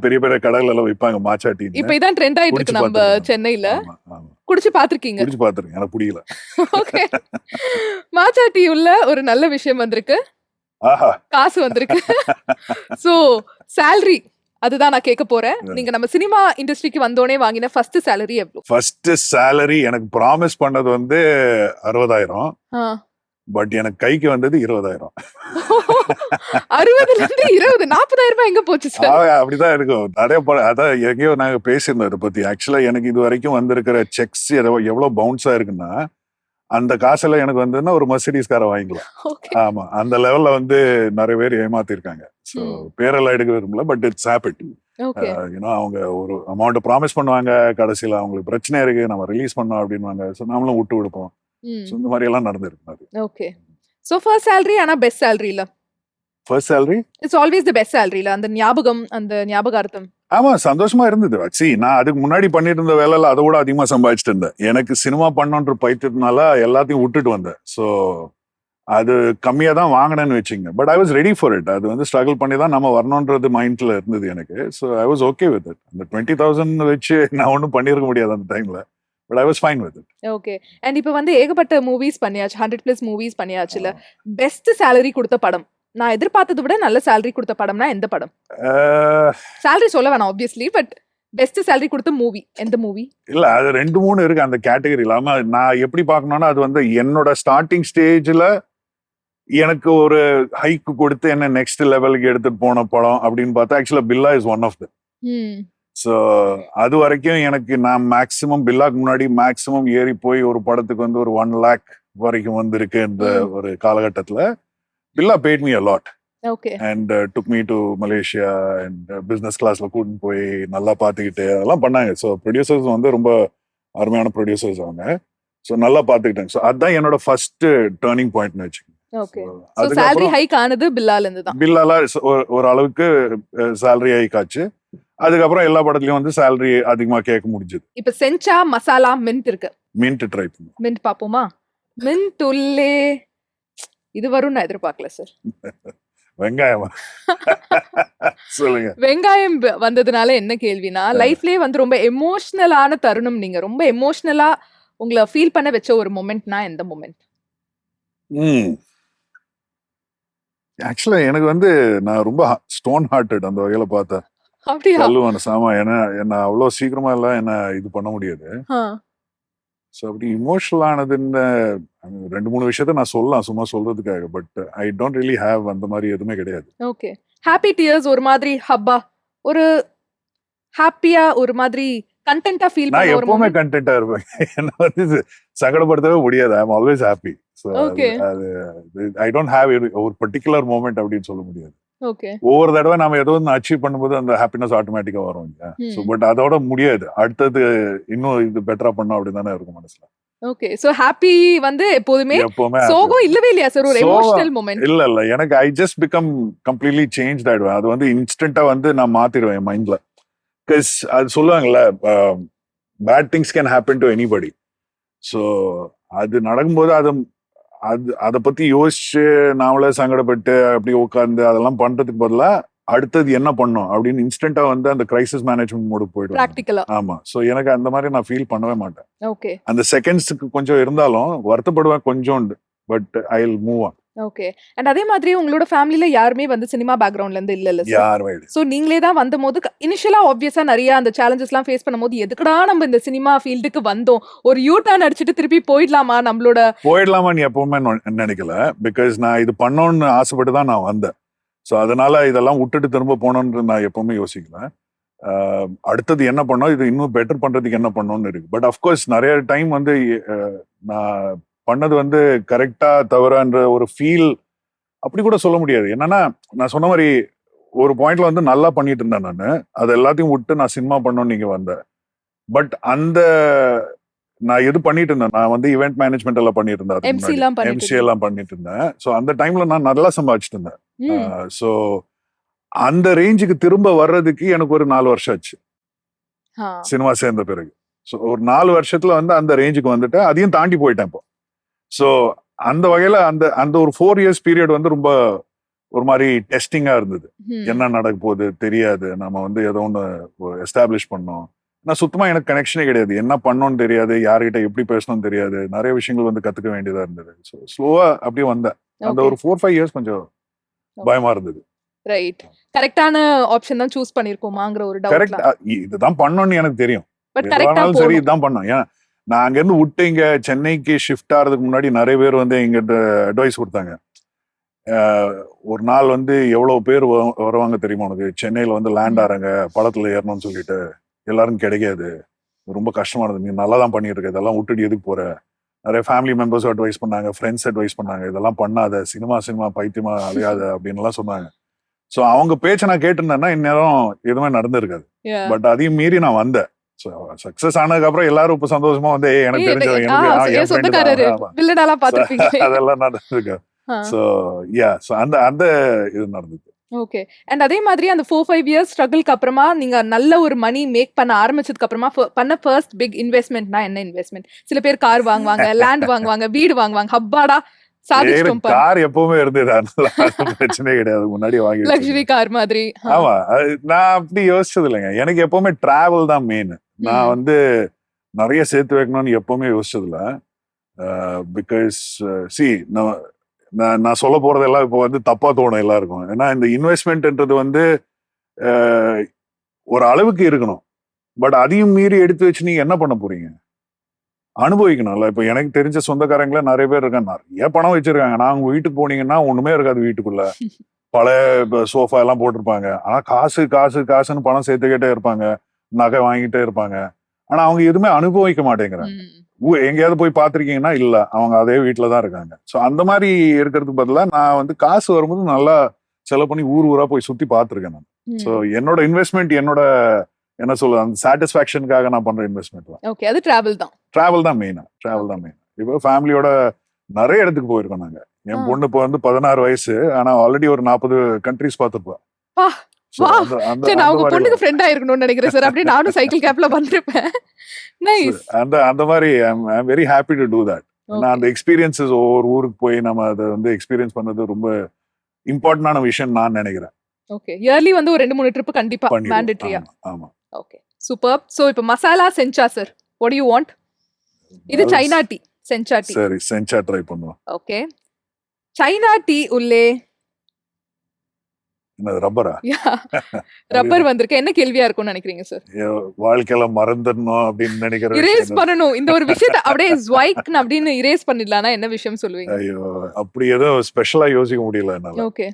பெரிய பெரிய கடைகள் எல்லாம் விப்பாங்க மாச்சா டீ. இப்ப இதான் ட்ரெண்ட் ஆயிட்டு இருக்கு நம்ம சென்னையில. குடிச்சு பாத்திருக்கீங்க? குடிச்சு பாத்திருக்கேன், எனக்கு பிடிக்கல. ஓகே, மாச்சா டீ உள்ள ஒரு நல்ல விஷயம் வந்திருக்கு. ஆஹா, காசு வந்திருக்கு. சோ salary அதுதான் நான் கேட்க போறேன். நீங்க நம்ம சினிமா இண்டஸ்ட்ரிக்கு வந்தோனே வாங்கின ஃபர்ஸ்ட் salary எவ்வளவு? ஃபர்ஸ்ட் salary எனக்கு ப்ராமிஸ் பண்ணது வந்து 60,000. பட் எனக்கு கைக்கு வந்தது 20,000. 60ல இருந்து 20, 40,000 ரூபாய் எங்க போச்சு சார்? அப்படிதான் இருக்கும். நிறைய அதான் எங்கேயோ நாங்க பேசியிருந்தோம் இதை பத்தி. ஆக்சுவலா எனக்கு இது வரைக்கும் வந்திருக்கிற செக்ஸ் எவ்வளவு பவுன்ஸா இருக்குன்னா, அந்த காசெல்லாம் எனக்கு வந்ததுன்னா ஒரு மெர்சிடிஸ் காரை வாங்கிக்கலாம். ஆமா, அந்த லெவல்ல வந்து நிறைய பேர் ஏமாத்திருக்காங்க. ஸோ பேரெல்லாம் எடுக்க விரும்பல, but it's happen. Okay. You know அவங்க ஒரு அமௌண்ட் ப்ராமிஸ் பண்ணுவாங்க, கடைசியில அவங்களுக்கு பிரச்சனை இருக்கு, நம்ம ரிலீஸ் பண்ணோம் அப்படின்வாங்க. ஸோ நாமளும் விட்டு கொடுப்போம். ஸோ இந்த மாதிரி எல்லாம் நடந்திருக்கு அது. ஓகே. சோ ஃபர்ஸ்ட் சேலரி ஆனா பெஸ்ட் சேலரி இல்ல. First salary it's always the best salary இல்ல. அந்த ஞாபகம், அந்த ஞாபகார்த்தம். ஆமா சந்தோஷமா இருந்தது. நான் அதுக்கு முன்னாடி பண்ணிட்டு இருந்த வேலையில அதை விட அதிகமா சம்பாதிச்சுட்டு இருந்தேன். எனக்கு சினிமா பண்ணணுன்ற பைத்தியத்தினால எல்லாத்தையும் விட்டுட்டு வந்தேன். ஸோ அது கம்மியா தான் வாங்கினேன்னு வச்சுங்க. But I was ready for it. அது வந்து ஸ்ட்ரகிள் பண்ணி தான் நம்ம வரணுன்றது மைண்ட்ல இருந்தது எனக்கு. So I was okay with it. அந்த 20,000 வச்சு நான் ஒன்றும் பண்ணியிருக்க முடியாது அந்த டைம்ல. But I was fine with it. Okay. And இப்போ வந்து ஏகப்பட்ட மூவிஸ் பண்ணியாச்சு. 100+ மூவிஸ் பண்ணியாச்சுல. பெஸ்ட் சேலரி கொடுத்த படம், நான் எதிர்பார்த்ததை விட நல்ல சேலரி கொடுத்த படம்னா எந்த படம்? சேலரி சொல்ல வேணாம் ஆப்வியஸ்லி, பட் பெஸ்ட் சேலரி கொடுத்த மூவி எந்த மூவி? இல்ல அது 2-3 இருக்கு அந்த கேட்டகரியில. ஆமா நான் எப்படி பார்க்கணும்னா அது வந்து என்னோட ஸ்டார்டிங் ஸ்டேஜ்ல எனக்கு ஒரு ஹைக் கொடுத்து என்ன நெக்ஸ்ட் லெவலுக்கு எடுத்துட்டு போன படம் அப்படின்னு பார்த்தா actually Billa is one of the. So அது வரைக்கும் எனக்கு நான் மேக்சிமம் பில்லாக்கு முன்னாடி மேக்சிமம் ஏறி போய் ஒரு படத்துக்கு வந்து ஒரு 1 lakh வரைக்கும் வந்திருக்கு இந்த ஒரு காலகட்டத்துல. பில்லா paid me a lot. Okay. And took me to Malaysia and business கிளாஸ்ல கூட்டிட்டு போய் நல்லா பார்த்துக்கிட்டு அதெல்லாம் பண்ணாங்க. ஸோ ப்ரொடியூசர்ஸ் வந்து ரொம்ப அருமையான ப்ரொடியூசர்ஸ் அவங்க. ஸோ நல்லா பார்த்துக்கிட்டாங்க. ஸோ அதுதான் என்னோட ஃபர்ஸ்ட் டேர்னிங் பாயிண்ட்னு வச்சுக்கோங்க. ஓகே. சோ சேலரி ஹைக் ஆனது பில்லால இருந்து தான். பில்லால ஒரு அளவுக்கு சேலரி ஹைக் ஆச்சு. அதுக்கப்புறம் எல்லா படத்துலயும் வந்து சேலரி அதிகமா கேட்க முடிஞ்சது. இப்ப சென்ச்சா மசாலா மின்ட் இருக்கு. மின்ட் ட்ரை பண்ணுவோம். மின்ட் பாப்போமா? மின்ட் உள்ளே இது வரும் நான் எதிர்பார்க்கல சார். வெங்காயம் சொல்லுங்க. வெங்காயம் வந்ததுனால என்ன கேள்வினா, லைஃப்லயே வந்து ரொம்ப எமோஷனலான தருணம், நீங்க ரொம்ப எமோஷனலா உங்களை ஃபீல் பண்ண வச்ச ஒரு மொமெண்ட்னா எந்த மொமெண்ட்? ஆக்சுவலா எனக்கு வந்து நான் ரொம்ப ஸ்டோன் ஹார்ட்டட் அந்த வகையில பார்த்தேன். அப்படியா? சொல்லுவேன் சாமா என்ன அவ்வளவு சீக்கிரமா எல்லாம் என்ன இது பண்ண முடியாது. ஸோ அப்படி இமோஷனல் ஆனதுன்னு 2-3 விஷயத்த நான் சொல்லலாம் சும்மா சொல்றதுக்காக. But I don't really have அந்த மாதிரி எதுவுமே கிடையாது. ஓகே. ஹாப்பி டியர்ஸ் ஒரு மாதிரி ஹப்பா, ஒரு ஹாப்பியா ஒரு மாதிரி கண்டென்ட்டா ஃபீல் நான் பண்ண ஒரு எப்பவுமே moment? கண்டென்ட்டா இருப்பேன். என்ன வந்து சங்கடப்படுத்தவே முடியாது. I am always happy. So Okay. அது ஐ டோன்ட் ஹேவ் ஒரு பர்டிகுலர் மூமெண்ட் அப்படின்னு சொல்ல முடியாது. ஓகே. ஒவ்வொரு தடவை நாம ஏதோ ஒன்று அச்சீவ் பண்ணும்போது அந்த ஹாப்பினஸ் ஆட்டோமேட்டிக்கா வரும் இல்லையா? ஸோ பட் அதோட முடியாது. அடுத்தது இன்னும் இது பெட்டரா பண்ணோம் அப்படின்னு தானே இருக்கும் மனசுல. ஓகே. சோ ஹாப்பி வந்து எப்போதுமே எப்பவுமே சோகம் இல்லவே இல்லையா சார்? ஒரு எமோஷனல் மொமெண்ட். இல்ல எனக்கு I just become completely change ஆயிடுவேன். அது வந்து இன்ஸ்டன்டா வந்து நான் மாத்திடுவேன் என் மைண்ட்ல. பிகாஸ் அது சொல்லுவாங்கல்ல, bad things can happen to anybody. So அது நடக்கும்போது அதை பத்தி யோசிச்சு நாமளே சங்கடப்பட்டு அப்படி உட்காந்து அதெல்லாம் பண்றதுக்கு பதிலா அடுத்தது என்ன பண்ணும் அப்படின்னு இன்ஸ்டன்டா வந்து அந்த கிரைசிஸ் மேனேஜ்மெண்ட் மோடு போயிடுவேன். பிராக்டிகலா. ஆமா. ஸோ எனக்கு அந்த மாதிரி நான் ஃபீல் பண்ணவே மாட்டேன். ஓகே. அந்த செகண்ட்ஸுக்கு கொஞ்சம் இருந்தாலும் வருத்தப்படுவேன் கொஞ்சோண்டு. But I will move on. Okay. And அதே மாதிரி உங்களோட ஃபேமிலில யாருமே வந்து சினிமா பேக்ரவுண்ட்ல இருந்து இல்ல சார்? யாருமே இல்லை. சோ நீங்களே தான் வந்தபோது இனிஷியலா ஆப்வியஸா நிறைய அந்த சேலஞ்சஸ்லாம் ஃபேஸ் பண்ணும்போது எதுக்குடா நம்ம இந்த சினிமா ஃபீல்டுக்கு வந்தோம், ஒரு யூ டர்ன் அடிச்சிட்டு திருப்பி போயிடலாமா நம்மளோட போயிடலாமான்னு எப்பவுமே நினைக்கல. பிகாஸ் நான் இது பண்ணணும்னு ஆசைப்பட்டு தான் நான் வந்தேன். ஸோ அதனால இதெல்லாம் விட்டுட்டு திரும்ப போகணுன்னு நான் எப்பவுமே யோசிக்கல. அடுத்தது என்ன பண்ணோம், இது இன்னும் பெட்டர் பண்றதுக்கு என்ன பண்ணணும்னு இருக்கு. பட் அஃப்கோர்ஸ் நிறைய டைம் வந்து நான் பண்ணது வந்து கரெக்டா தவறான்ற ஒரு ஃபீல் அப்படி கூட சொல்ல முடியாது. என்னன்னா நான் சொன்ன மாதிரி ஒரு பாயிண்ட்ல வந்து நல்லா பண்ணிட்டு இருந்தேன் நான். அது எல்லாத்தையும் விட்டு நான் சினிமா பண்ணணும்னு நீங்க வந்தேன். பட் அந்த நான் எது பண்ணிட்டு இருந்தேன், நான் வந்து இவெண்ட் மேனேஜ்மெண்ட் எல்லாம் பண்ணிட்டு இருந்தேன். MC எல்லாம் பண்ணிட்டு எம்சி எல்லாம் பண்ணிட்டு இருந்தேன். ஸோ அந்த டைம்ல நான் நல்லா சம்பாதிச்சுட்டு இருந்தேன். ஸோ அந்த ரேஞ்சுக்கு திரும்ப வர்றதுக்கு எனக்கு ஒரு 4 வருஷம் ஆச்சு சினிமா சேர்ந்த பிறகு. ஸோ ஒரு 4 வருஷத்துல வந்து அந்த ரேஞ்சுக்கு வந்துட்டு அதையும் தாண்டி போயிட்டேன் இப்போ. ஸோ அந்த வகையில அந்த ஒரு 4 years பீரியட் வந்து ரொம்ப ஒரு மாதிரி டெஸ்டிங்கா இருந்தது. என்ன நடக்க போகுது தெரியாது. நம்ம வந்து ஏதோ ஒன்று எஸ்டாப்ளிஷ் பண்ணோம். நான் சுத்தமா எனக்கு கனெக்ஷனே கிடையாது. என்ன பண்ணணும்னு தெரியாது, யார்கிட்ட எப்படி பேசணும்னு தெரியாது. நிறைய விஷயங்கள் வந்து கத்துக்க வேண்டியதா இருந்தது. ஸோ ஸ்லோவா அப்படியே வந்தேன். அந்த ஒரு 4-5 years கொஞ்சம் பயமா இருந்தது. ரைட். கரெக்டான ஆப்ஷன் தான் சூஸ் பண்ணிருக்கோமாங்கற ஒரு டவுட். கரெக்ட், இதுதான் பண்ணணும்னு எனக்கு தெரியும். பட் கரெக்ட்டா சரி இதுதான் பண்ணோம். ஏன்னா நான் அங்கிருந்து விட்டு இங்க சென்னைக்கு ஷிஃப்ட் ஆகிறதுக்கு முன்னாடி நிறைய பேர் வந்து எங்கிட்ட அட்வைஸ் கொடுத்தாங்க. ஒரு நாள் வந்து எவ்வளவு பேர் வருவாங்க தெரியுமா உனக்கு, சென்னையில வந்து லேண்ட் ஆறாங்க பழத்துல ஏறணும்னு சொல்லிட்டு, எல்லாரும் கிடைக்காது, ரொம்ப கஷ்டமானது, நீ நல்லா தான் பண்ணிட்டு இருக்க, இதெல்லாம் விட்டுட்டு எதுக்கு போற. நிறைய ஃபேமிலி மெம்பர்ஸ் அட்வைஸ் பண்ணாங்க, ஃப்ரெண்ட்ஸ் அட்வைஸ் பண்ணாங்க, இதெல்லாம் பண்ணாத, சினிமா பைத்தியமா அலையாத அப்படின்னு எல்லாம் சொன்னாங்க. ஸோ அவங்க பேச்சை நான் கேட்டிருந்தேன்னா இந்நேரம் எதுவுமே நடந்திருக்காது. Yeah. பட் அதையும் மீறி நான் வந்தேன். ஸோ சக்சஸ் ஆனதுக்கு அப்புறம் எல்லாரும் இப்ப சந்தோஷமா வந்து "ஏய், எனக்கு தெரிஞ்ச ஆ, எனக்கு என் என் ஃப்ரெண்டு சொந்தக்காரரு தான்." ஆமா. வில்லனாலாம் பாத்திருப்பீங்க. அதெல்லாம் நடந்திருக்கு. ஸோ ஸோ அந்த அந்த இது நடந்தது. ஓகே. அண்ட் அதே மாதிரி அந்த 4-5 இயர்ஸ் ஸ்ட்ரகிள்க்கு அப்புறமா நீங்க நல்ல ஒரு மணி மேக் பண்ண ஆரம்பிச்சதுக்கு அப்புறமா பண்ண ஃபர்ஸ்ட் பிக் இன்வெஸ்ட்மெண்ட்னா என்ன இன்வெஸ்ட்மெண்ட்? சில பேர் கார் வாங்குவாங்க, லேண்ட் வாங்குவாங்க, வீடு வாங்குவாங்க. ஹப்பாடா சாதிச்சிட்டோம் பா. கார் எப்பவுமே இருந்தது, அதனால அது பிரச்சனையே கிடையாது. முன்னாடி வாங்கி லக்ஸரி வச்சிருந்தேன். கார் மாதிரி. ஆமா. நான் அப்படி யோசிச்சது இல்லைங்க. எனக்கு எப்பவுமே டிராவல் தான் மெயின். நான் வந்து நிறைய சேர்த்து வைக்கணும்னு எப்பவுமே யோசிச்சது இல்லை. பிகாஸ் நான் சொல்ல போறதெல்லாம் இப்போ வந்து தப்பா தோணும் எல்லாருக்கும். ஏன்னா இந்த இன்வெஸ்ட்மெண்ட்ன்றது வந்து ஒரு அளவுக்கு இருக்கணும். பட் அதையும் மீறி எடுத்து வச்சு நீங்க என்ன பண்ண போறீங்க? அனுபவிக்கணும்ல. இப்ப எனக்கு தெரிஞ்ச சொந்தக்காரங்களே நிறைய பேர் இருக்காங்க, நிறைய பணம் வச்சிருக்காங்க. நான் உங்க வீட்டுக்கு போனீங்கன்னா ஒண்ணுமே இருக்காது வீட்டுக்குள்ள. பழைய சோஃபா எல்லாம் போட்டிருப்பாங்க. ஆனா காசு காசு காசுன்னு பணம் சேர்த்துக்கிட்டே இருப்பாங்க, நகை வாங்கிட்டே இருப்பாங்க. ஆனா அவங்க எதுவுமே அனுபவிக்க மாட்டேங்கிறாங்க. எங்கேயாவது போய் பார்த்திருக்கீங்கன்னா இல்ல, அவங்க அதே வீட்டுலதான் இருக்காங்க. ஸோ அந்த மாதிரி இருக்கிறதுக்கு பதிலா நான் வந்து காசு வரும்போது நல்லா செலவு பண்ணி ஊர் ஊரா போய் சுத்தி பார்த்திருக்கேன் நான். ஸோ என்னோட இன்வெஸ்ட்மெண்ட் என்னோட என்ன சொல்றது, அந்த சாட்டிஸ்பாக்சனுக்காக நான் பண்ற இன்வெஸ்ட்மெண்ட் தான். ஓகே. அது டிராவல் தான். டிராவல் தான் மெயினா. டிராவல் தான் மெயின். இப்போ ஃபேமிலியோட நிறைய இடத்துக்கு போயிருக்கோம் நாங்க. என் பொண்ணு இப்போ வந்து 16 வயசு. ஆனா ஆல்ரெடி ஒரு 40 கண்ட்ரிஸ் பார்த்துப்பா. நான் உங்க பொண்ணுக்கு ஃப்ரெண்ட் ஆயிருக்கணும்னு நினைக்கிறேன் சார். அப்படியே நானும் சைக்கிள் கேப்ல வந்திருப்பேன். நைஸ். அந்த மாதிரி I very happy to do that. ஏன்னா அந்த எக்ஸ்பீரியன்சஸ் ஒவ்வொரு ஊருக்கு போய் நம்ம அதை வந்து எக்ஸ்பீரியன்ஸ் பண்ணது ரொம்ப இம்பார்ட்டன்டான விஷயம் நான் நினைக்கிறேன். ஓகே. இயர்லி வந்து ஒரு 2-3 ட்ரிப் கண்டிப்பா மேண்டேட்டரியா. ஆமா. Okay, super. சோ இப்போ masala sencha sir, what do you want? இது சைனா டீ, சென்சா டீ. சரி, சென்சா ட்ரை பண்ணுவோம். ஓகே. சைனா டீ உள்ளே என்ன ரப்பரா? ரப்பர் வந்திருக்கு. என்ன கேள்வியா இருக்கும்னு நினைக்கிறீங்க சார்? வாழ்க்கையில மறந்துடணும் அப்படின்னு நினைக்கிறேன். இரேஸ் பண்ணணும் இந்த ஒரு விஷயத்தை, அப்படியே ஸ்வைக் அப்படின்னு இரேஸ் பண்ணிடலாம்னா என்ன விஷயம் சொல்லுவீங்க? ஐயோ, அப்படி ஏதோ ஸ்பெஷலா யோசிக்க முடியல என்னால. ஓகே.